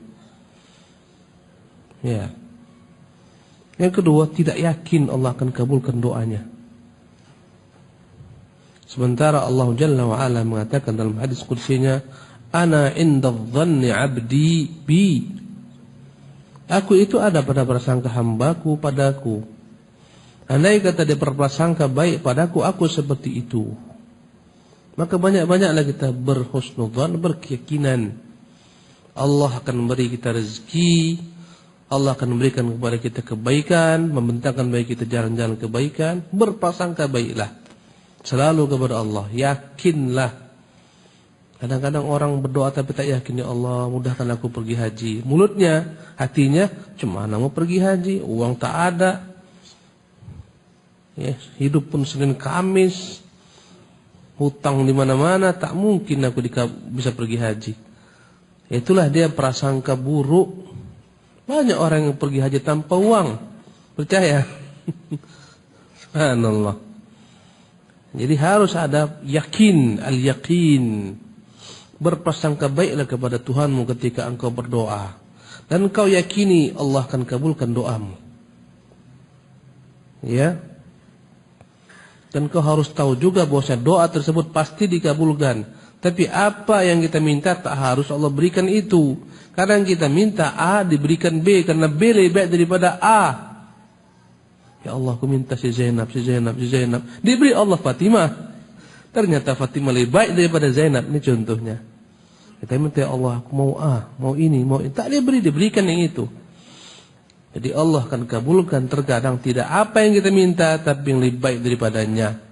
Ya. Yang kedua, tidak yakin Allah akan kabulkan doanya. Sementara Allah Jalla wa'ala mengatakan dalam hadis qudsinya, Ana inda dhanni abdi bi. Aku itu ada pada prasangka hambaku padaku. Andai kata dia berprasangka baik padaku, aku seperti itu. Maka banyak-banyaklah kita berhusnudzan, berkeyakinan Allah akan memberi kita rezeki, Allah akan memberikan kepada kita kebaikan, membentangkan bagi kita jalan-jalan kebaikan. Berprasangka baiklah selalu kepada Allah, yakinlah. Kadang-kadang orang berdoa tapi tak yakin, ya Allah mudahkan aku pergi haji. Mulutnya, hatinya cuma mau pergi haji, uang tak ada. Ya, hidup pun Senin Kamis, hutang di mana-mana, tak mungkin aku bisa pergi haji. Itulah dia prasangka buruk. Banyak orang yang pergi haji tanpa uang. Percaya? Subhanallah. Jadi harus ada yakin, al-yakin. Berprasangka baiklah kepada Tuhanmu ketika engkau berdoa. Dan engkau yakini Allah akan kabulkan doamu. Ya. Dan kau harus tahu juga bahwa doa tersebut pasti dikabulkan. Tapi apa yang kita minta tak harus Allah berikan itu. Kadang kita minta A diberikan B, karena B lebih baik daripada A. Ya Allah, aku minta si Zainab. Diberi Allah Fatimah. Ternyata Fatimah lebih baik daripada Zainab. Ini contohnya. Kita minta, ya Allah, aku mau A, mau ini, mau ini. Tak diberikan yang itu. Jadi Allah akan kabulkan. Terkadang tidak apa yang kita minta, tapi yang lebih baik daripadanya.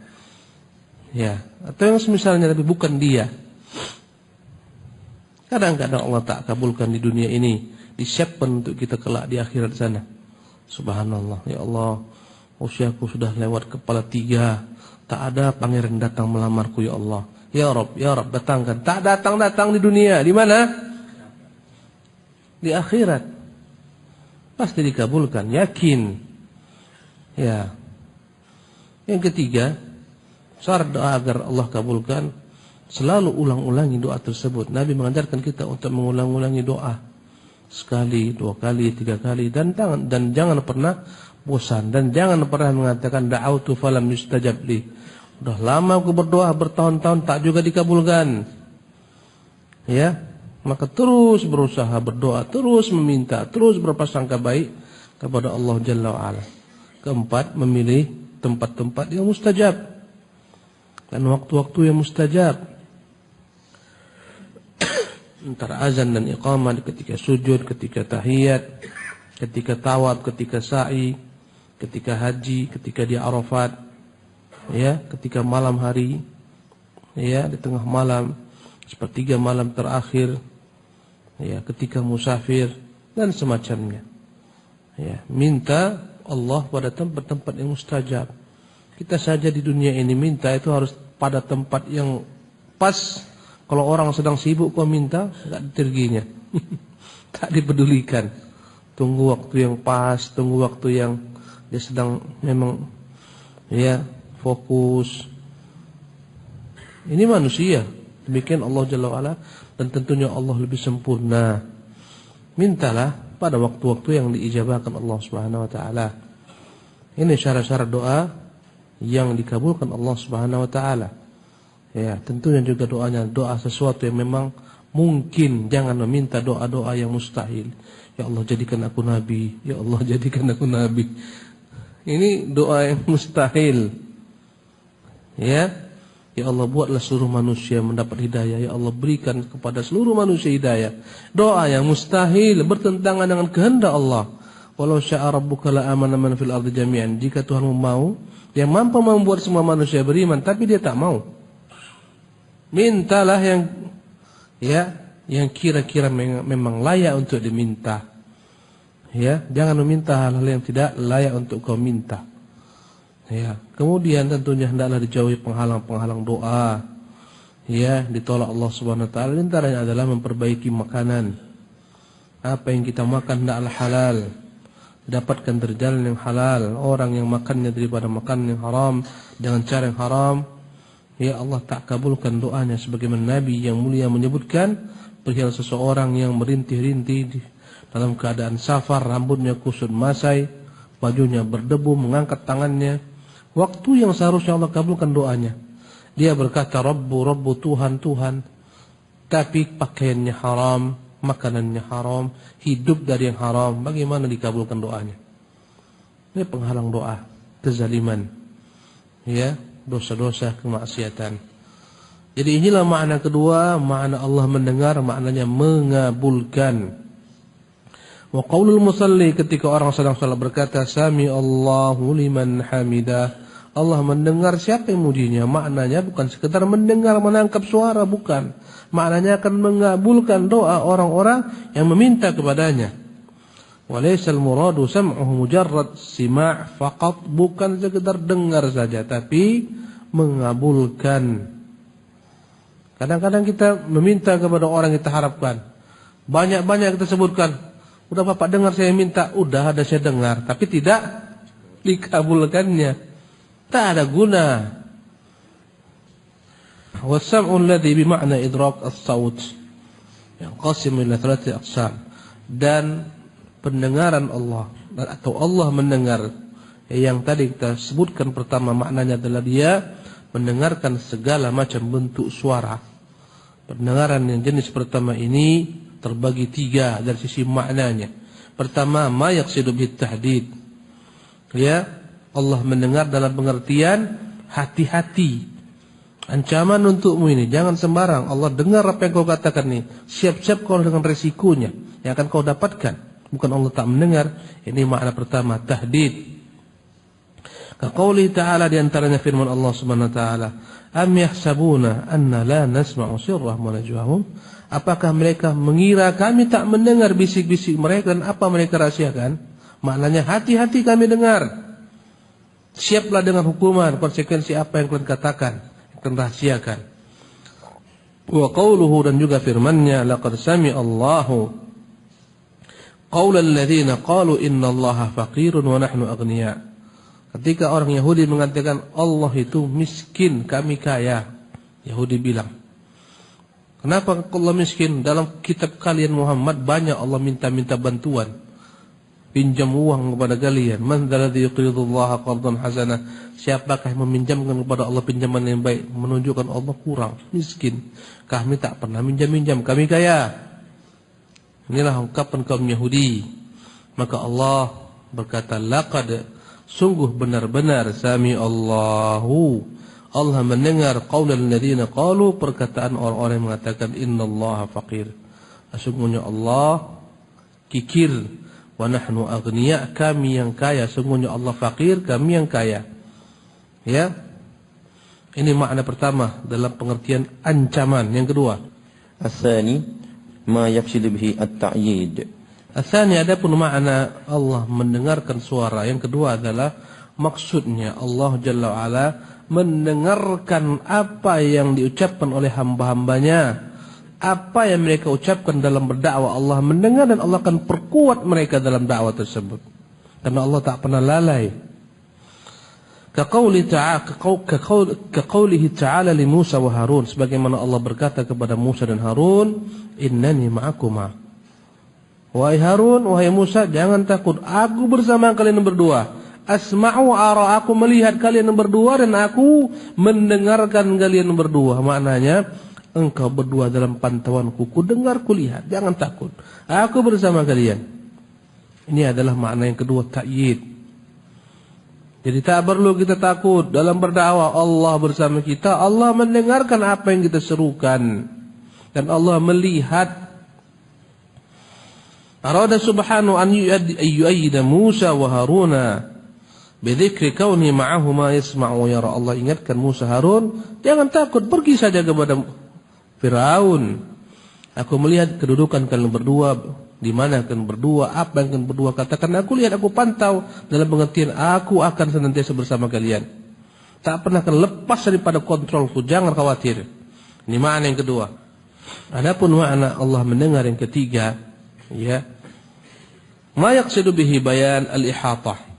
Ya, atau yang semisalnya tapi bukan dia. Kadang-kadang Allah tak kabulkan di dunia ini, disiapkan untuk kita kelak di akhirat sana. Subhanallah. Ya Allah, usiaku sudah lewat kepala 3, tak ada pangeran datang melamarku, ya Allah. Ya Rabb, datangkan. Tak datang-datang di dunia. Di mana? Di akhirat. Pasti dikabulkan, yakin. Ya. Yang ketiga, syarat doa agar Allah kabulkan, selalu ulang-ulangi doa tersebut. Nabi mengajarkan kita untuk mengulang-ulangi doa. Sekali, 2 kali, 3 kali. Dan jangan pernah bosan. Dan jangan pernah mengatakan da'autu falam yustajab li. Udah lama aku berdoa bertahun-tahun tak juga dikabulkan. Ya. Maka terus berusaha berdoa, terus meminta, terus berprasangka baik kepada Allah Jalla wa'ala. Keempat, memilih tempat-tempat yang mustajab dan waktu-waktu yang mustajab. Antara azan dan iqamah, ketika sujud, ketika tahiyat, ketika tawaf, ketika sa'i, ketika haji, ketika di Arafat, ya, ketika malam hari, ya, di tengah malam, sepertiga malam terakhir, ya, ketika musafir dan semacamnya. Ya, minta Allah pada tempat-tempat yang mustajab. Kita saja di dunia ini minta itu harus pada tempat yang pas. Kalau orang sedang sibuk kau minta, enggak diterginya. Tak dipedulikan. Tunggu waktu yang pas, tunggu waktu yang dia sedang memang, ya, fokus. Ini manusia. Demikian Allah Jalla wa'ala. Dan tentunya Allah lebih sempurna. Mintalah pada waktu-waktu yang diijabahkan Allah Subhanahu wa ta'ala. Ini syarat-syarat doa yang dikabulkan Allah Subhanahu wa ta'ala. Ya, tentunya juga doanya doa sesuatu yang memang mungkin. Jangan meminta doa-doa yang mustahil. Ya Allah, jadikan aku nabi. Ya Allah, jadikan aku nabi. Ini doa yang mustahil. Ya. Ya Allah, buatlah seluruh manusia mendapat hidayah. Ya Allah, berikan kepada seluruh manusia hidayah. Doa yang mustahil bertentangan dengan kehendak Allah. Walau syaa rabbuka la amana man fil ardi jami'an. Jika Tuhan mau, yang mampu membuat semua manusia beriman, tapi dia tak mau. Mintalah yang kira-kira memang layak untuk diminta. Ya, jangan meminta hal-hal yang tidak layak untuk kau minta. Ya, kemudian tentunya hendaklah dijauhi penghalang-penghalang doa. Ya, ditolak Allah Subhanahu wa taala. Di antaranya adalah memperbaiki makanan. Apa yang kita makan hendaklah halal. Dapatkan dari jalan yang halal. Orang yang makannya daripada makanan yang haram dengan cara yang haram, ya Allah tak kabulkan doanya. Sebagaimana Nabi yang mulia menyebutkan perihal seseorang yang merintih-rintih dalam keadaan safar, rambutnya kusut masai, bajunya berdebu, mengangkat tangannya. Waktu yang seharusnya Allah kabulkan doanya, dia berkata Rabbu, Tuhan, tapi pakaiannya haram, makanannya haram, hidup dari yang haram. Bagaimana dikabulkan doanya? Ini penghalang doa, kezaliman, ya, dosa-dosa, kemaksiatan. Jadi inilah makna kedua, makna Allah mendengar, maknanya mengabulkan. Wa qaulul musalli, ketika orang sedang salat berkata sami Allahu liman hamidah, Allah mendengar siapa yang mujinya. Maknanya bukan sekedar mendengar, menangkap suara, bukan. Maknanya akan mengabulkan doa orang-orang yang meminta kepadanya. Walaysal muradu sam'uhu mujarrad sima' faqat, bukan sekedar dengar saja, tapi mengabulkan. Kadang-kadang kita meminta kepada orang yang kita harapkan. Banyak-banyak kita sebutkan. Udah Bapak dengar saya minta, udah ada saya dengar, tapi tidak dikabulkannya. Tak ada guna. Wasam'u alladhi bima'na idrak as-saut yanqasimu ila thalathati aqsam. Dan pendengaran Allah, atau Allah mendengar, yang tadi kita sebutkan pertama maknanya adalah dia mendengarkan segala macam bentuk suara. Pendengaran yang jenis pertama ini terbagi tiga dari sisi maknanya. Pertama, ma yaqsidu bit tahdid. Ya, Allah mendengar dalam pengertian hati-hati. Ancaman untukmu ini, jangan sembarang. Allah dengar apa yang kau katakan ini. Siap-siap kau dengan resikonya yang akan kau dapatkan. Bukan Allah tak mendengar. Ini makna pertama, tahdid. Kaqouli ta'ala, di antaranya firman Allah Subhanahu wa taala, am yahsabuna anna la nasma'u sirrahum wa najwahum. Apakah mereka mengira kami tak mendengar bisik-bisik mereka dan apa mereka rahasiakan? Maknanya hati-hati kami dengar. Siaplah dengan hukuman, konsekuensi apa yang kalian katakan, yang kalian rahasiakan. Wa qauluhu, dan juga firman-Nya, laqad sami'a Allahu qaulal ladzina qalu innallaha faqirun wa nahnu aghnia. Ketika orang Yahudi mengatakan Allah itu miskin, kami kaya. Yahudi bilang, kenapa Allah miskin? Dalam kitab kalian Muhammad banyak Allah minta-minta bantuan. Pinjam uang kepada kalian. Man dzalladzi yuqridullaha qardan hasanah. Siapakah yang meminjamkan kepada Allah pinjaman yang baik? Menunjukkan Allah kurang, miskin. Kami tak pernah minjam-minjam, kami kaya. Inilah ungkapan kaum Yahudi. Maka Allah berkata, laqad, sungguh benar-benar, sami Allahu, Allah mendengar qaulal ladzina qalu, perkataan orang-orang yang mengatakan innallaha faqir. Sesungguhnya Allah kikir. Wa nahnu aghnia, kami yang kaya. Sungguhnya Allah fakir, kami yang kaya. Ya. Ini makna pertama dalam pengertian ancaman. Yang kedua, Atsani ma yaqsidu bihi at-ta'yid. Atsani, adapun makna Allah mendengarkan suara. Yang kedua adalah maksudnya Allah Jalla wa Ala mendengarkan apa yang diucapkan oleh hamba-hambanya. Apa yang mereka ucapkan dalam berdakwah, Allah mendengar dan Allah akan perkuat mereka dalam dakwah tersebut. Karena Allah tak pernah lalai. Kaqaulihi ta'ala li Musa wa Harun, sebagaimana Allah berkata kepada Musa dan Harun, innani ma'akuma. Wahai Harun, wahai Musa, jangan takut, aku bersama kalian berdua. Asma'u ara, aku melihat kalian berdua dan aku mendengarkan kalian berdua. Maknanya, engkau berdua dalam pantauanku, ku dengar, ku lihat, jangan takut, aku bersama kalian. Ini adalah makna yang kedua, ta'yid. Jadi tak perlu kita takut dalam berdakwah. Allah bersama kita. Allah mendengarkan apa yang kita serukan. Dan Allah melihat. Arada subhanahu an yu'ayyida Musa wa Haruna bidzikri kauni ma'ahuma yasma'u yara. Allah ingatkan Musa Harun, jangan takut, pergi saja kepada Firaun. Aku melihat kedudukan kalian berdua, di mana kalian berdua, apa yang kalian berdua katakan. Aku lihat, aku pantau, dalam pengertian aku akan senantiasa bersama kalian. Tak pernah akan lepas daripada kontrolku, jangan khawatir. Ini makna yang kedua. Adapun makna Allah mendengar yang ketiga, ya, ma yaqsidu bihi bayan al-ihatah.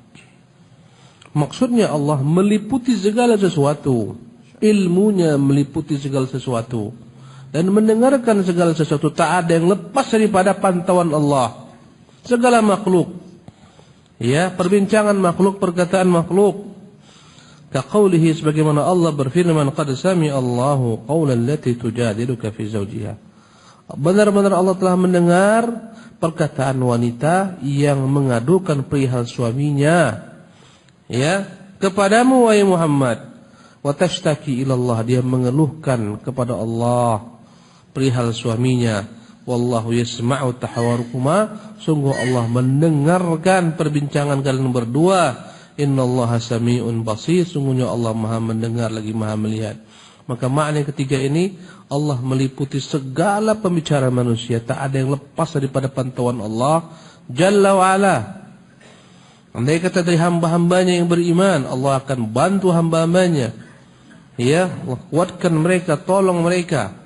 Maksudnya Allah meliputi segala sesuatu, ilmunya meliputi segala sesuatu, dan mendengarkan segala sesuatu. Tak ada yang lepas daripada pantauan Allah. Segala makhluk, ya, perbincangan makhluk, perkataan makhluk. Kaqaulihi, sebagaimana Allah berfirman, qad sami'a Allahu qawlan allati tujadiluka fi zawjiha. Benar-benar Allah telah mendengar perkataan wanita yang mengadukan perihal suaminya, ya, kepadamu wahai Muhammad. Wa tashtaki ila Allah, dia mengeluhkan kepada Allah perihal suaminya. Wallahu yasma'u tahawarukuma, sungguh Allah mendengarkan perbincangan kalian berdua. Innallaha sami'un basir, sungguhnya Allah Maha mendengar lagi Maha melihat. Maka makna yang ketiga ini, Allah meliputi segala pembicaraan manusia, tak ada yang lepas daripada pantauan Allah Jalla wa ala. Andai kata dari hamba-hambanya yang beriman, Allah akan bantu hamba-hambanya, ya, kuatkan mereka, tolong mereka.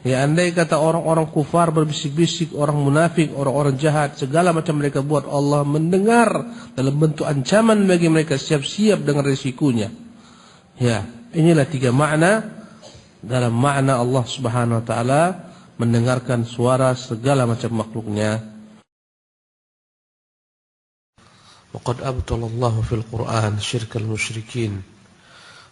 Ya, andai kata orang-orang kufar berbisik-bisik, orang munafik, orang-orang jahat, segala macam mereka buat, Allah mendengar dalam bentuk ancaman bagi mereka, siap-siap dengan risikonya. Ya, inilah tiga makna dalam makna Allah Subhanahu wa taala mendengarkan suara segala macam makhluknya. Waqad abtalallahu fil Qur'an syirkal musyrikin.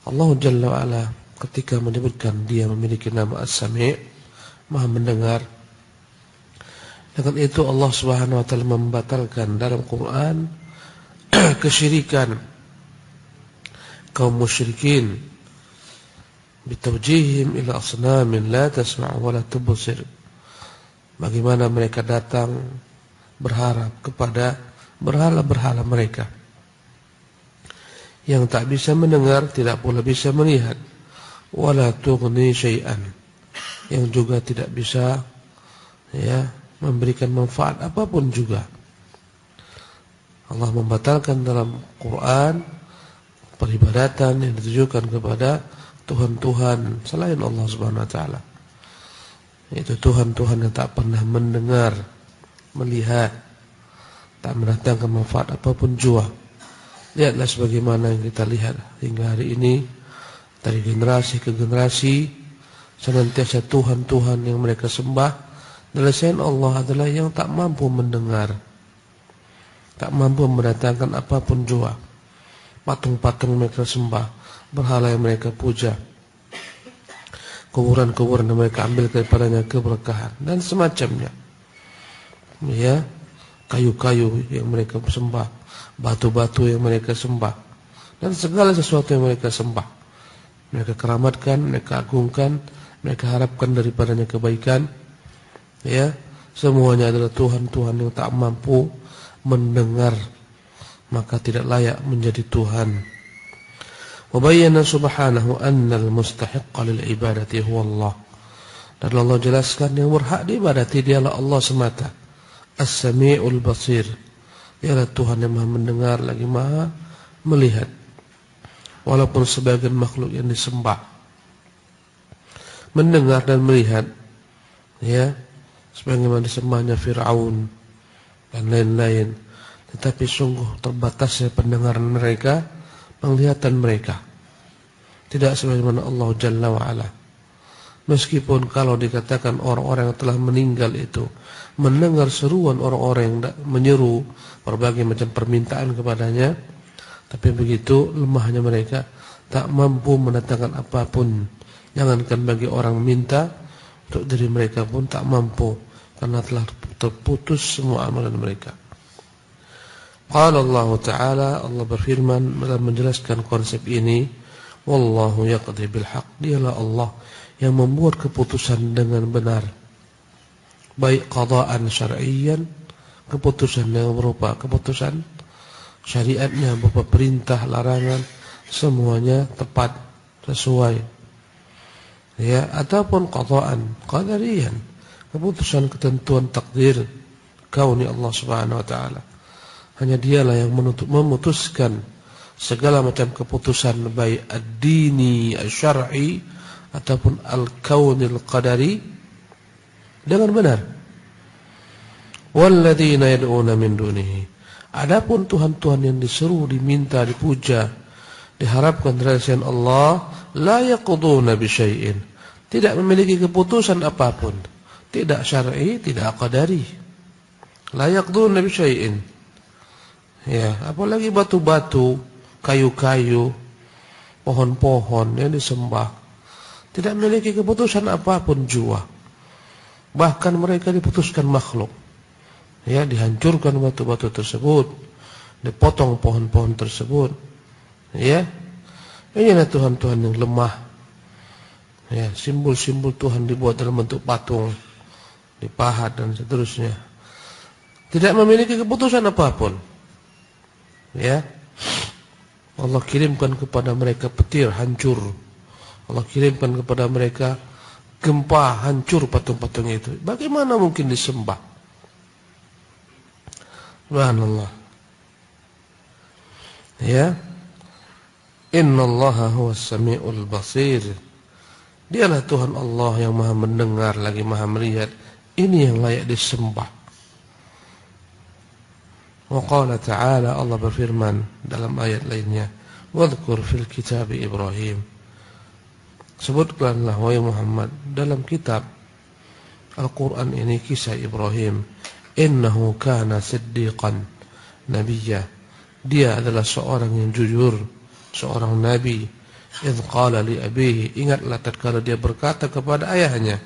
Allah Jalla wa ala ketika menyebutkan dia memiliki nama As-Sami', Maha mendengar, dengan itu Allah Subhanahu wa taala membatalkan dalam Quran kesyirikan kaum musyrikin bitawjihim ila asnamin la tasma' wa la tubsir. Bagaimana mereka datang berharap kepada berhala-berhala mereka yang tak bisa mendengar, tidak pula bisa melihat, wala tughni syai'an, yang juga tidak bisa, ya, memberikan manfaat apapun juga. Allah membatalkan dalam Quran peribadatan yang ditujukan kepada Tuhan-Tuhan selain Allah Subhanahu wa taala. Itu Tuhan-Tuhan yang tak pernah mendengar, melihat, tak mendatangkan manfaat apapun juga. Lihatlah sebagaimana yang kita lihat hingga hari ini, dari generasi ke generasi, senantiasa Tuhan-Tuhan yang mereka sembah dari selain Allah adalah yang tak mampu mendengar, tak mampu mendatangkan apapun jua. Patung-patung mereka sembah, berhala yang mereka puja, kuburan-kuburan yang mereka ambil daripadanya keberkahan dan semacamnya. Ya, kayu-kayu yang mereka sembah, batu-batu yang mereka sembah, dan segala sesuatu yang mereka sembah, mereka keramatkan, mereka agungkan, mereka harapkan daripadanya kebaikan. Ya, semuanya adalah Tuhan-Tuhan yang tak mampu mendengar, maka tidak layak menjadi Tuhan. Wa bayyana subhanahu anna al-mustahiqqa lil ibadati huwa Allah. Dan Allah jelaskan yang berhak diibadati dialah Allah semata. As-Sami'ul Basir, dialah Tuhan yang Maha mendengar lagi Maha melihat. Walaupun sebagian makhluk yang disembah mendengar dan melihat, ya, sebagaimana disembahnya Fir'aun dan lain-lain, tetapi sungguh terbatasnya pendengaran mereka, penglihatan mereka, tidak sebagaimana Allah Jalla wa'ala. Meskipun kalau dikatakan orang-orang yang telah meninggal itu mendengar seruan orang-orang yang menyeru berbagai macam permintaan kepadanya, tapi begitu lemahnya mereka, tak mampu mendatangkan apapun. Jangankan bagi orang minta, untuk diri mereka pun tak mampu, karena telah terputus semua amalan mereka. Qala Allah Ta'ala, Allah berfirman dalam menjelaskan konsep ini, wallahu yaqdi bil haqq, dialah Allah yang membuat keputusan dengan benar, baik qadaan syar'iyyan, keputusan yang berupa keputusan syariatnya, berupa perintah, larangan, semuanya tepat, sesuai, ya, ataupun qadaan qadariyan, keputusan ketentuan takdir kauni Allah Subhanahu wa taala. Hanya dialah yang memutuskan segala macam keputusan, baik ad-dini, asy-syar'i ataupun al-kaunil qadari, dengan benar. Walladzina yad'una min dunihi, adapun Tuhan-Tuhan yang diseru, diminta, dipuja, diharapkan dari selain Allah, la yaquduna bi syai'in, tidak memiliki keputusan apapun, tidak syar'i, tidak qadari. La yaquduna bi syai'in, ya, apalagi batu-batu, kayu-kayu, pohon-pohon yang disembah, tidak memiliki keputusan apapun jua. Bahkan mereka diputuskan makhluk, ya, dihancurkan batu-batu tersebut, dipotong pohon-pohon tersebut, ya. Inilah Tuhan-Tuhan yang lemah, ya. Simbol-simbol Tuhan dibuat dalam bentuk patung, dipahat dan seterusnya, tidak memiliki keputusan apapun, ya. Allah kirimkan kepada mereka petir, hancur. Allah kirimkan kepada mereka gempa, hancur patung-patung itu. Bagaimana mungkin disembah? Subhanallah. Ya. Innallaha huwas samiul basir. Dialah Tuhan Allah yang Maha mendengar lagi Maha melihat. Ini yang layak disembah. Wa qala ta'ala, Allah berfirman dalam ayat lainnya, wadhkur fil kitab Ibrahim, sebutkanlah wahai Muhammad dalam kitab Al-Quran ini kisah Ibrahim, innahu kana siddiqan nabiyya, dia adalah seorang yang jujur, seorang nabi. Idh qala li abihi, ingatlah tatkala dia berkata kepada ayahnya,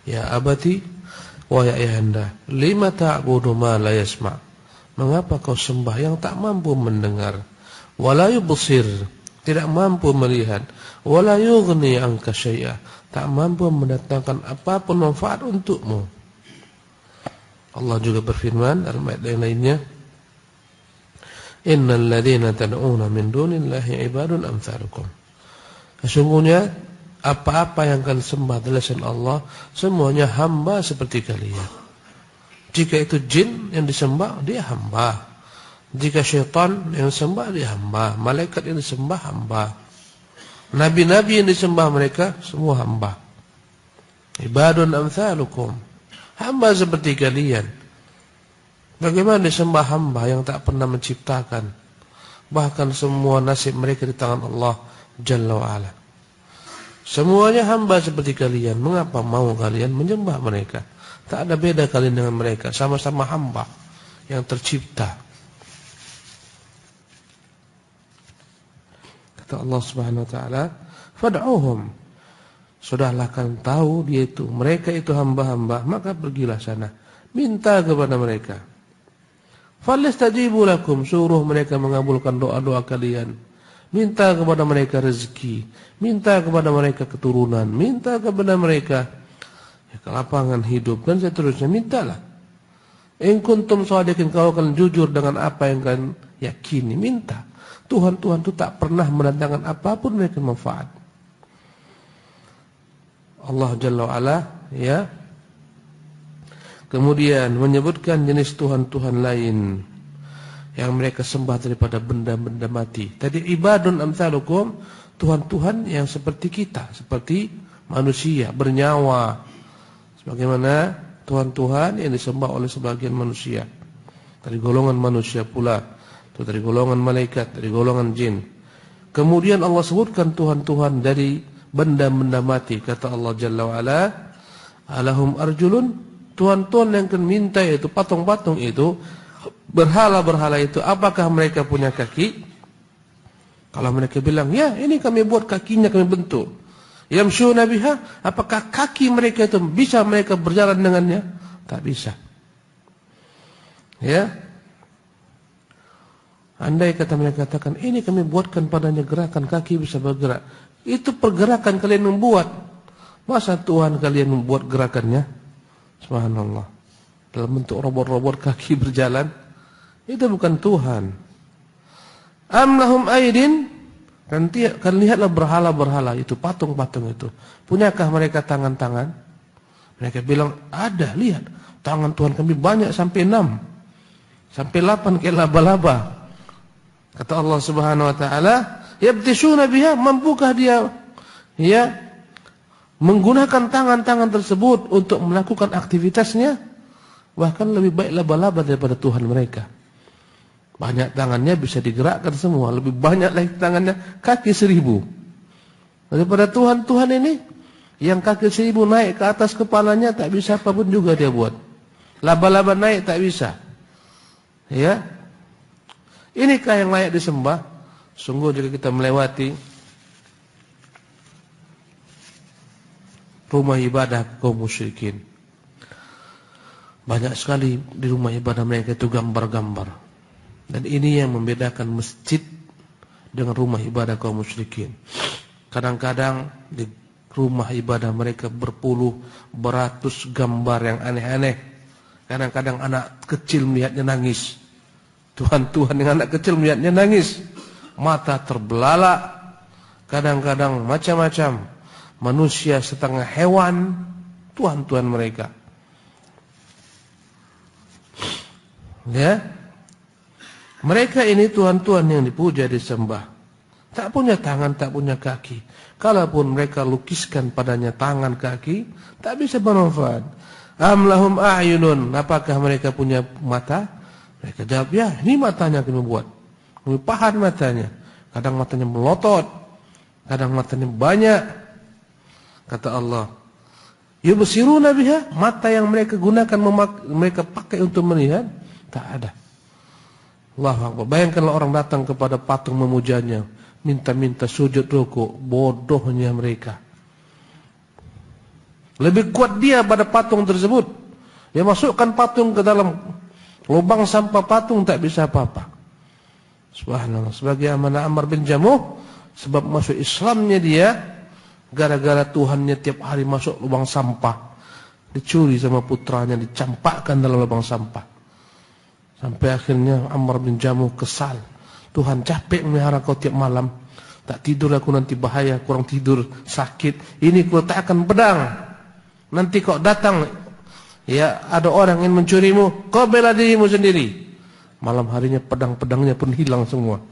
ya abati, wahai ayahanda, lima ta'budu ma la yasma', mengapa kau sembah yang tak mampu mendengar, wala yubsir, tidak mampu melihat, wala yughni anka syai'a, tak mampu mendatangkan apapun manfaat untukmu. Allah juga berfirman dalam ayat yang lainnya, innal ladzina tad'una min dunillahi ibadun amsalukum, sesungguhnya apa-apa yang kalian sembah dari selain Allah semuanya hamba seperti kalian. Jika itu jin yang disembah, dia hamba. Jika syaitan yang disembah, dia hamba. Malaikat yang disembah, hamba. Nabi-nabi yang disembah mereka, semua hamba. Ibadun amsalukum, hamba seperti kalian. Bagaimana disembah hamba yang tak pernah menciptakan? Bahkan semua nasib mereka di tangan Allah Jalla wa'ala. Semuanya hamba seperti kalian. Mengapa mau kalian menyembah mereka? Tak ada beda kalian dengan mereka, sama-sama hamba yang tercipta. Kata Allah Subhanahu wa taala, fad'uhum, sudahlah kalian tahu dia itu, mereka itu hamba-hamba, maka pergilah sana, minta kepada mereka. Falyastajibu lakum, suruh mereka mengabulkan doa-doa kalian. Minta kepada mereka rezeki, minta kepada mereka keturunan, minta kepada mereka kelapangan hidup dan seterusnya, mintalah. In kuntum shadiqin, kalau kalian jujur dengan apa yang kalian yakini, minta. Tuhan-Tuhan itu tak pernah mendatangkan apapun mereka manfaat. Allah Jalla wa'ala, ya, kemudian menyebutkan jenis Tuhan-Tuhan lain yang mereka sembah daripada benda-benda mati. Tadi ibadun amsalukum, Tuhan-Tuhan yang seperti kita, seperti manusia, bernyawa, sebagaimana Tuhan-Tuhan yang disembah oleh sebagian manusia, dari golongan manusia pula, atau dari golongan malaikat, dari golongan jin. Kemudian Allah sebutkan Tuhan-Tuhan dari benda-benda mati. Kata Allah Jalla wa'ala, alahum arjulun, Tuhan-Tuhan yang akan minta itu, patung-patung itu, berhala-berhala itu, apakah mereka punya kaki? Kalau mereka bilang, ya ini kami buat kakinya, kami bentuk. Yamshuna biha, apakah kaki mereka itu bisa mereka berjalan dengannya? Tak bisa. Ya. Andai kata mereka katakan, ini kami buatkan padanya gerakan kaki bisa bergerak. Itu pergerakan kalian membuat. Masa Tuhan kalian membuat gerakannya? Subhanallah. Dalam bentuk robot-robot kaki berjalan. Itu bukan Tuhan. Am lahum aydin. Nanti kalian lihatlah berhala-berhala itu, patung-patung itu. Punyakah mereka tangan-tangan? Mereka bilang, ada, lihat. Tangan Tuhan kami banyak sampai 6. Sampai 8 kayak laba-laba. Kata Allah Subhanahu wa taala, yabtishuna biha, mampukah dia menggunakan tangan-tangan tersebut untuk melakukan aktivitasnya? Bahkan lebih baik laba-laba daripada Tuhan mereka. Banyak tangannya bisa digerakkan semua, lebih banyak lagi tangannya, kaki 1000. Daripada Tuhan ini yang kaki 1000 naik ke atas kepalanya tak bisa apapun juga dia buat. Laba-laba naik tak bisa. Ya. Inikah yang layak disembah? Sungguh jika kita melewati rumah ibadah kaum musyrikin, banyak sekali di rumah ibadah mereka itu gambar-gambar. Dan ini yang membedakan masjid dengan rumah ibadah kaum musyrikin. Kadang-kadang di rumah ibadah mereka berpuluh, beratus gambar yang aneh-aneh. Kadang-kadang anak kecil melihatnya nangis. Tuhan dengan anak kecil melihatnya nangis. Mata terbelalak. Kadang-kadang macam-macam. Manusia setengah hewan. Tuhan mereka. Ya. Mereka ini Tuhan yang dipuja, disembah. Tak punya tangan, tak punya kaki. Kalaupun mereka lukiskan padanya tangan, kaki, tak bisa bermanfaat. Am lahum a'yunun. Apakah mereka punya mata? Mereka jawab, ya, ini matanya kami buat. Kami pahat matanya. Kadang matanya melotot, kadang matanya banyak. Kata Allah, yubsiruna biha, mata yang mereka gunakan, mereka pakai untuk melihat, tak ada. Allahu Akbar. Bayangkanlah orang datang kepada patung memujanya, minta-minta sujud rukuk, bodohnya mereka. Lebih kuat dia pada patung tersebut. Dia masukkan patung ke dalam lubang sampah patung, tak bisa apa-apa. Subhanallah. Sebagai Ammar bin Jamuh, sebab masuk Islamnya dia, gara-gara Tuhannya tiap hari masuk lubang sampah, dicuri sama putranya, dicampakkan dalam lubang sampah. Sampai akhirnya Ammar bin Jamuh kesal. Tuhan, capek melihara kau tiap malam. Tak tidur aku nanti bahaya, kurang tidur, sakit. Ini ku letakkan pedang. Nanti kau datang, ya, ada orang yang mencurimu, kau bela dirimu sendiri. Malam harinya pedang-pedangnya pun hilang semua.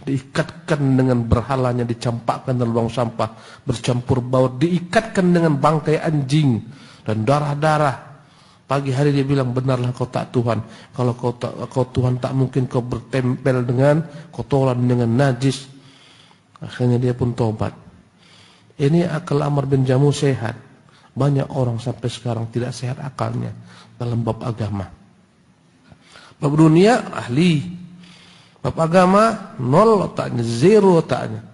Diikatkan dengan berhalanya, dicampakkan dalam lubang sampah, bercampur baur, diikatkan dengan bangkai anjing dan darah-darah. Pagi hari dia bilang, benarlah kau tak Tuhan. Kalau kau Tuhan, tak mungkin kau bertempel dengan kotoran, dengan najis. Akhirnya dia pun tobat. Ini akal Ammar bin Jamuh sehat. Banyak orang sampai sekarang tidak sehat akalnya dalam bab agama. Bab dunia ahli, bab agama nol otaknya, zero otaknya.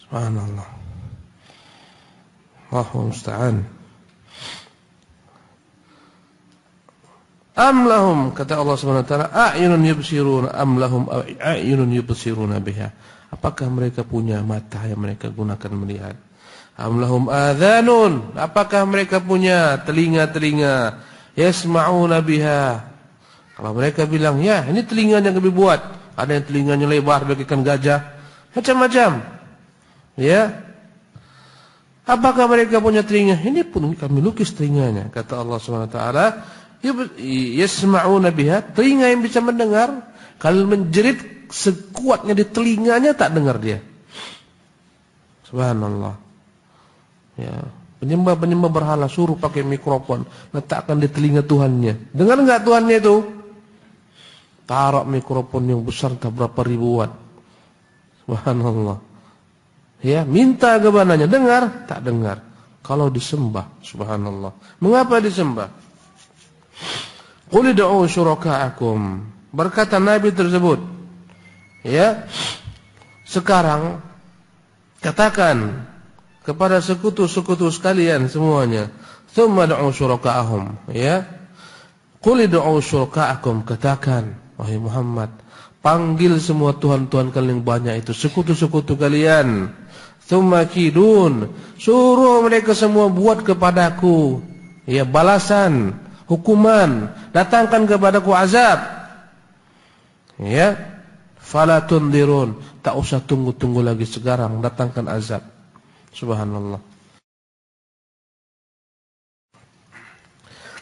Subhanallah. Allahu musta'an. Am lahum, kata Allah Subhanahu wa taala, a'yunun yubsiruna am lahum a'yunun yubsiruna biha. Apakah mereka punya mata yang mereka gunakan melihat? Am lahum adhanun, apakah mereka punya telinga-telinga yasma'una biha? Kalau mereka bilang, ya, ini telinganya yang kami buat. Ada yang telinganya lebar bagaikan gajah, macam-macam. Ya. Apakah mereka punya telinga? Ini pun kami lukis telinganya, kata Allah Subhanahu wa taala. Yasma'una biha, telinga yang bisa mendengar. Kalau menjerit sekuatnya di telinganya, tak dengar dia. Subhanallah. Ya, penyembah berhala suruh pakai mikrofon, letakkan di telinga Tuhannya. Dengar enggak Tuhannya itu? Taruh mikrofon yang besar, tak berapa ribu watt. Subhanallah. Ya, minta kepadanya, dengar, tak dengar. Kalau disembah, subhanallah. Mengapa disembah? Qul ud'u syuraka'akum. Berkata Nabi tersebut, ya, sekarang katakan kepada sekutu-sekutu sekalian semuanya, tsumma ud'u syuraka'ahum, ya. Qul ud'u syuraka'akum, katakan wahai Muhammad, Panggil semua Tuhan-Tuhan kalian yang banyak itu, sekutu-sekutu kalian. Tsumma kidun, suruh mereka semua buat kepadaku ya balasan, hukuman, datangkan kepadaku azab. Ya, fala tundirun, tak usah tunggu-tunggu lagi, sekarang datangkan azab. Subhanallah.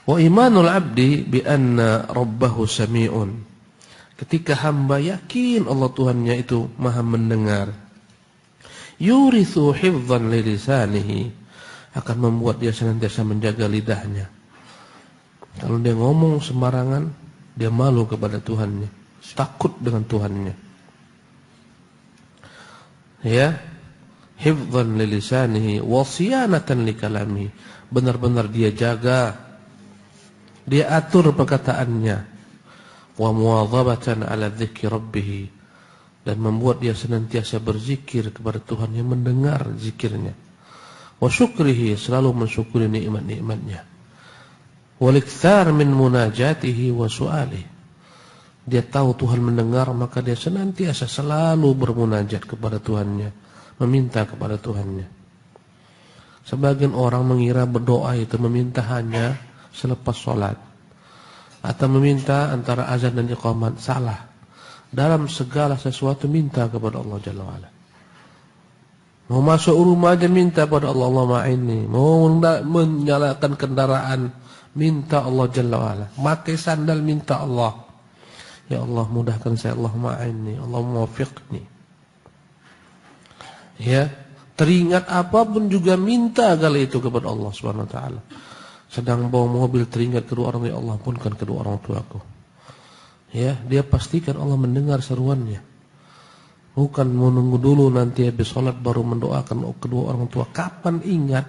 Wa imanul abdi bi anna rabbahu sami'un. Ketika hamba yakin Allah Tuhannya itu Maha mendengar, yurithu hifdhan li lisanihi, akan membuat dia senantiasa menjaga lidahnya. Kalau dia ngomong sembarangan, dia malu kepada Tuhannya, takut dengan Tuhannya. Ya, hifdhan li lisanihi wa siyanatan li kalamihi, benar-benar dia jaga, dia atur perkataannya. Wa muwadhabatan ala dzikri rabbih, dan membuat dia senantiasa berzikir kepada Tuhan yang mendengar zikirnya. Wa syukrihi, selalu mensyukuri nikmat-nikmatnya. Wal iktsar min munajatihi wa su'alihi, dia tahu Tuhan mendengar, maka dia senantiasa selalu bermunajat kepada Tuhannya, meminta kepada Tuhannya. Sebagian orang mengira berdoa itu meminta hanya selepas sholat, atau meminta antara azan dan iqamat. Salah. Dalam segala sesuatu minta kepada Allah Jalla wa'ala. Mau masuk rumah aja minta kepada Allah, Allah ma'inni. Mau menyalakan kendaraan, minta Allah Jalla wa'ala. Pakai sandal, minta Allah, ya Allah mudahkan saya, Allah ma'inni, Allah muwaffiqni. Ya, teringat apapun juga minta kali itu kepada Allah Subhanahu wa taala. Sedang bawa mobil teringat kedua orang, ya Allah ampunkan kedua orang tuaku. Ya, dia pastikan Allah mendengar seruannya. Bukan menunggu dulu nanti habis sholat baru mendoakan kedua orang tua. Kapan ingat?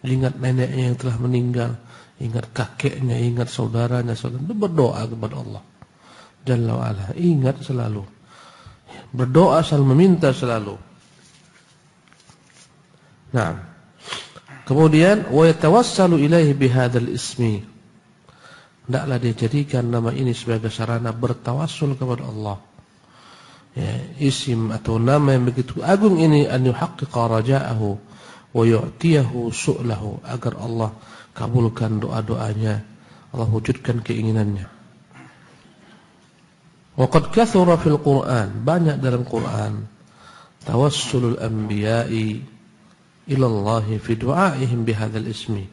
Ingat neneknya yang telah meninggal, ingat kakeknya, ingat saudaranya, berdoa kepada Allah Jalla wa'ala. Ingat selalu, berdoa selalu, meminta selalu. Nah, kemudian wa yatawassalu ilaihi bihadzal ismi, hendaklah dia jadikan nama ini sebagai sarana bertawassul kepada Allah. Ya, isim atau nama yang begitu agung ini, an yuhaqqiqa raja'ahu wa yu'tiyahu su'lahu, agar Allah kabulkan doa-doanya, Allah wujudkan keinginannya. Wa qad kathura fil Qur'an, banyak dalam Quran tawassulul anbiya'i ilallahi fi du'aihim bihadzal ismi.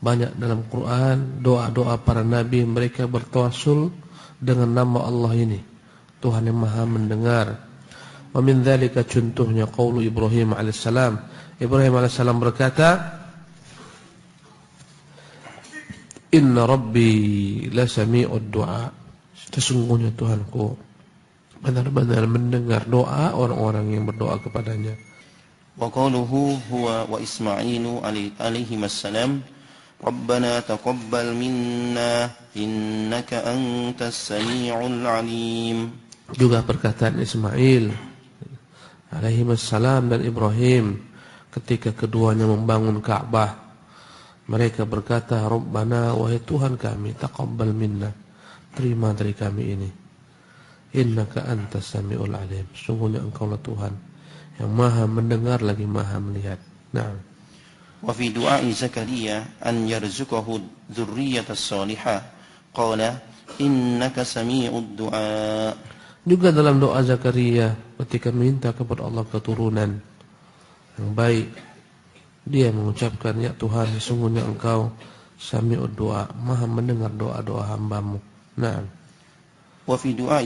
Banyak dalam Quran doa-doa para nabi, mereka bertawassul dengan nama Allah ini, Tuhan yang Maha mendengar. Wa min dzalika, contohnya qaulu Ibrahim alaihissalam. Ibrahim alaihissalam berkata, inna rabbi la sami'ud du'a, sesungguhnya Tuhanku benar-benar mendengar doa orang-orang yang berdoa kepadanya. Wa qawluhu huwa wa Ismailu alaihi assalam, Rabbana taqabbal minna innaka antas sami'ul alim. Juga perkataan Ismail alaihi assalam dan Ibrahim ketika keduanya membangun Ka'bah, mereka berkata, Rabbana, wahai Tuhan kami, taqabbal minna, terima dari kami ini, innaka antas sami'ul alim, sungguhnya engkaulah Tuhan yang Maha mendengar lagi Maha melihat. Nah, wa fi du'a Zakaria an yarzuqahu dzurriyyatan salihah qala innaka sami'ud du'a. Juga dalam doa Zakaria ketika minta kepada Allah keturunan yang baik, dia mengucapkan, ya Tuhan, sesungguhnya engkau sami'ud du'a, Maha mendengar doa-doa hamba-Mu. Nah, wa fi du'a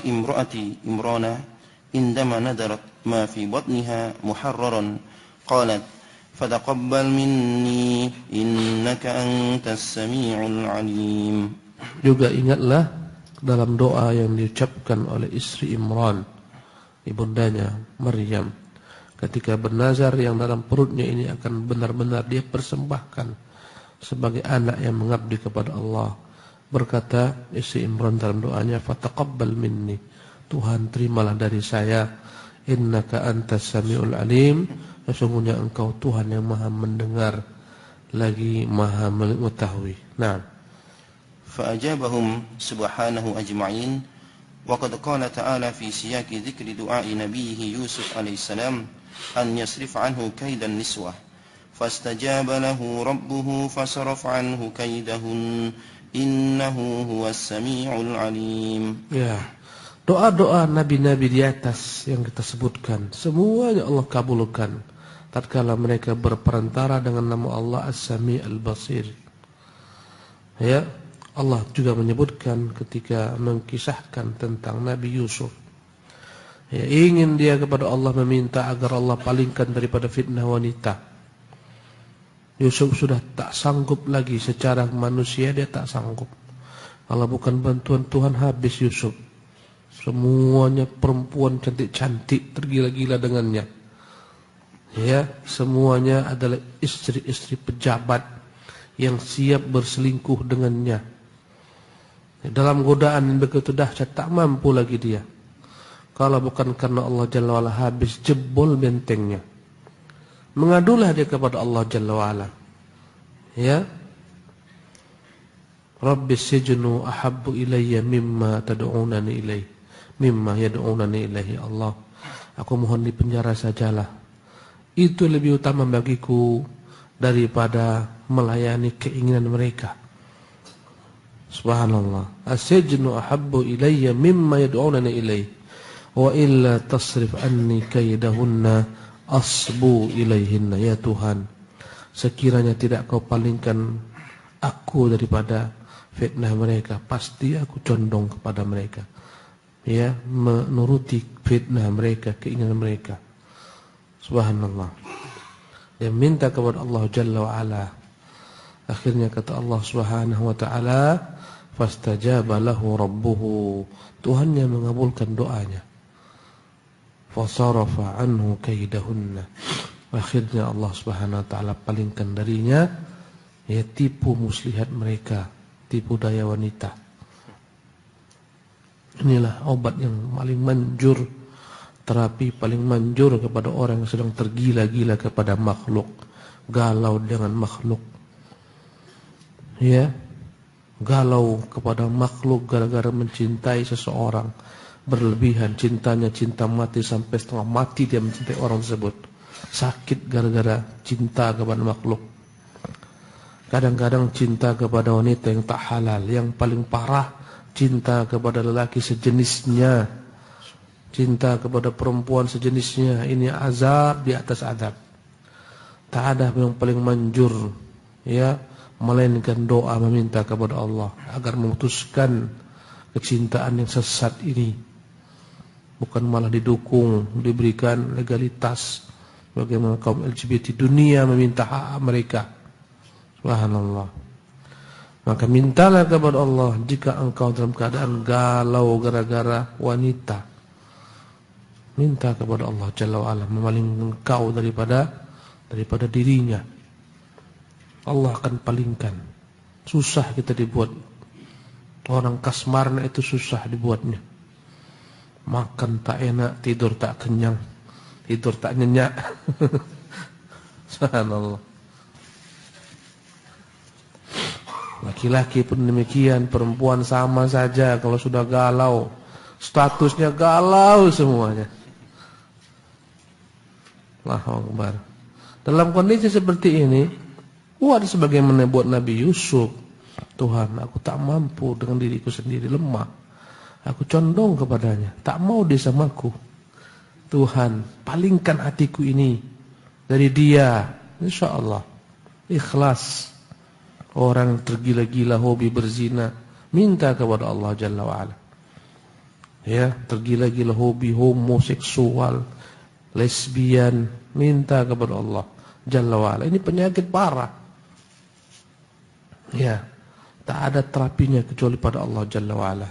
imra'ati Imrana indama nadarat ma fi batniha muharraran qalat fataqabbal minni innaka antas sami'ul alim. Juga ingatlah dalam doa yang diucapkan oleh istri Imran, ibundanya Maryam, ketika bernazar yang dalam perutnya ini akan benar-benar dia persembahkan sebagai anak yang mengabdi kepada Allah. Berkata istri Imran dalam doanya, fataqabbal minni, Tuhan terimalah dari saya, innaka antas sami'ul alim, sesungguhnya engkau Tuhan yang Maha mendengar lagi Maha mengetahui. Nah, فأجابهم سبحانه أجمعين. وقد قال تعالى في سياق ذكر دعاء نبيه يوسف عليه السلام أن يصرف عنه كيد النسوة فاستجاب له ربه فصرف عنه كيدهن إنه هو السميع العليم. Ya, doa-doa nabi-nabi di atas yang kita sebutkan semuanya Allah kabulkan tatkala mereka berperantara dengan nama Allah As-Sami' Al-Basir. Ya, Allah juga menyebutkan ketika mengkisahkan tentang Nabi Yusuf. Ya, ingin dia kepada Allah meminta agar Allah palingkan daripada fitnah wanita. Yusuf sudah tak sanggup lagi secara manusia, dia tak sanggup. Kalau bukan bantuan Tuhan habis Yusuf. Semuanya perempuan cantik-cantik tergila-gila dengannya. Ya, semuanya adalah istri-istri pejabat yang siap berselingkuh dengannya. Dalam godaan yang begitu dahsyat tak mampu lagi dia. Kalau bukan karena Allah Jalla wa'ala habis jebol bentengnya. Mengadulah dia kepada Allah Jalla wa'ala. Ya. Rabbis sijnu ahabbu ilayya mimma tad'unani ilaih. Mimma yad'unani ilaihi Allah. Aku mohon di penjara sajalah. Itu lebih utama bagiku daripada melayani keinginan mereka. Subhanallah. As-sijnu ahabbu ilayya mimma yad'unani ilaih. Wa illa tasrif anni kaidahunna asbu ilaihinna. Ya Tuhan, sekiranya tidak kau palingkan aku daripada fitnah mereka, pasti aku condong kepada mereka. Ya, menuruti fitnah mereka, keinginan mereka. Subhanallah. Dia minta kepada Allah Jalla wa'ala. Akhirnya kata Allah Subhanahu wa ta'ala, fastajaba lahu rabbuhu. Tuhannya mengabulkan doanya. Fasarafa anhu kaidahunna. Akhirnya Allah Subhanahu wa ta'ala palingkan darinya ya tipu muslihat mereka, tipu daya wanita. Inilah obat yang paling manjur, terapi paling manjur kepada orang yang sedang tergila-gila kepada makhluk, galau dengan makhluk. Ya, galau kepada makhluk gara-gara mencintai seseorang, berlebihan cintanya, cinta mati sampai setengah mati dia mencintai orang tersebut. Sakit gara-gara cinta kepada makhluk. Kadang-kadang cinta kepada wanita yang tak halal. Yang paling parah, cinta kepada lelaki sejenisnya, cinta kepada perempuan sejenisnya. Ini azab di atas azab. Tak ada yang paling manjur, ya, melainkan doa meminta kepada Allah agar memutuskan kecintaan yang sesat ini. Bukan malah didukung, diberikan legalitas. Bagaimana kaum LGBT dunia meminta hak mereka. Subhanallah. Maka mintalah kepada Allah jika engkau dalam keadaan galau gara-gara wanita. Minta kepada Allah Jalla wa'ala memalingkan engkau daripada dirinya. Allah akan palingkan. Susah kita dibuat. Orang kasmarna itu susah dibuatnya. Makan tak enak, tidur tak kenyang, tidur tak nyenyak. Subhanallah. Laki-laki pun demikian, perempuan sama saja. Kalau sudah galau, statusnya galau semuanya. Allahu Akbar. Dalam kondisi seperti ini, ada sebagaimana buat Nabi Yusuf. Tuhan, aku tak mampu dengan diriku sendiri, lemah. Aku condong kepadanya, tak mau dia samaku. Tuhan, palingkan hatiku ini dari dia. InsyaAllah ikhlas. Orang tergila-gila hobi berzina, minta kepada Allah Jalla wa'ala. Ya, tergila-gila hobi homoseksual, lesbian, minta kepada Allah Jalla wa'ala. Ini penyakit parah. Ya, tak ada terapinya kecuali pada Allah Jalla wa'ala.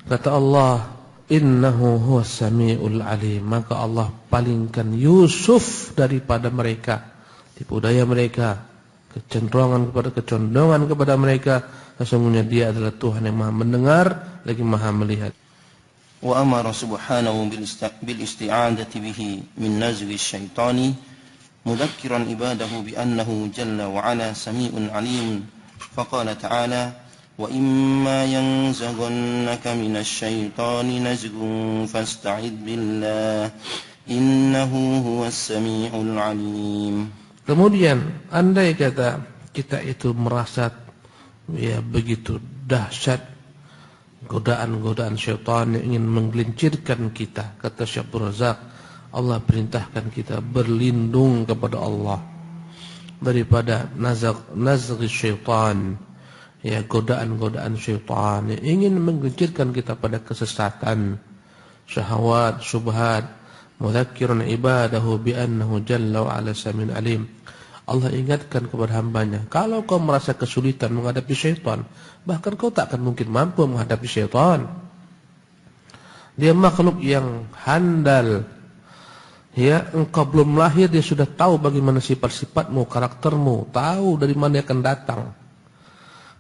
Kata Allah, innahu huwas sami'ul alim. Maka Allah palingkan Yusuf daripada mereka, tipu daya mereka, kecondongan kepada mereka. Sesungguhnya dia adalah Tuhan yang maha mendengar lagi maha melihat. Wa amara subhanahu bil isti'adati bihi min nazwi syaitani mudakkiran ibadahu bi annahu jalla wa ala sami'un alim فقال تعالى وإما ينزغنك من الشيطان نزغ فاستعذ بالله إنه هو السميع العليم. Kemudian andai kata kita itu merasa ya begitu dahsyat godaan-godaan syaitan yang ingin menggelincirkan kita, kata Syekh Abdul Razak, Allah perintahkan kita berlindung kepada Allah daripada nazghi syaitan, ya godaan-godaan syaitan yang ingin menggelincirkan kita pada kesesatan, syahwat, syubhat. Mudzakkirun ibadahu bi annahu jalla wa ala samin alim. Allah ingatkan kepada hambanya, kalau kau merasa kesulitan menghadapi syaitan, bahkan kau tak akan mungkin mampu menghadapi syaitan. Dia makhluk yang handal. Ya, engkau belum lahir dia sudah tahu bagaimana sifat-sifatmu, karaktermu, tahu dari mana dia akan datang.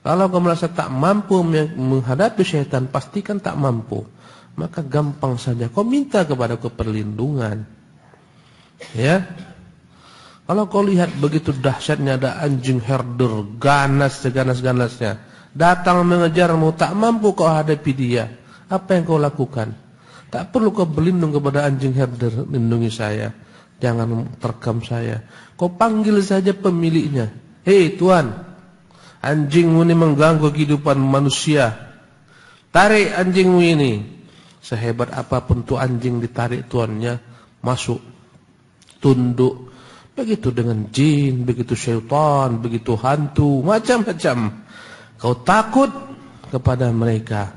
Kalau kau merasa tak mampu menghadapi syaitan, pastikan tak mampu. Maka gampang saja kau minta kepadaku perlindungan. Ya. Kalau kau lihat begitu dahsyatnya ada anjing herder ganas seganas-ganasnya datang mengejarmu, tak mampu kau hadapi dia, apa yang kau lakukan? Tak perlu kau berlindung kepada anjing herder, lindungi saya, jangan terkam saya. Kau panggil saja pemiliknya, hei tuan, anjingmu ini mengganggu kehidupan manusia, tarik anjingmu ini. Sehebat apapun tuh anjing ditarik tuannya, masuk, tunduk. Begitu dengan jin, begitu syaitan, begitu hantu, macam-macam. Kau takut kepada mereka,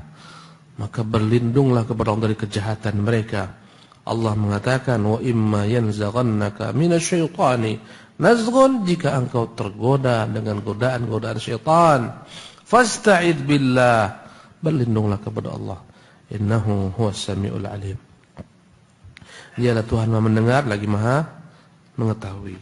maka berlindunglah kepada Allah dari kejahatan mereka. Allah mengatakan, wa imma yanzaghannaka minasyaitani nazghun, jika engkau tergoda dengan godaan-godaan syaitan, fasta'id billah, berlindunglah kepada Allah. Innahu huwas samiul alim. Dialah Tuhan Maha mendengar lagi Maha mengetahui.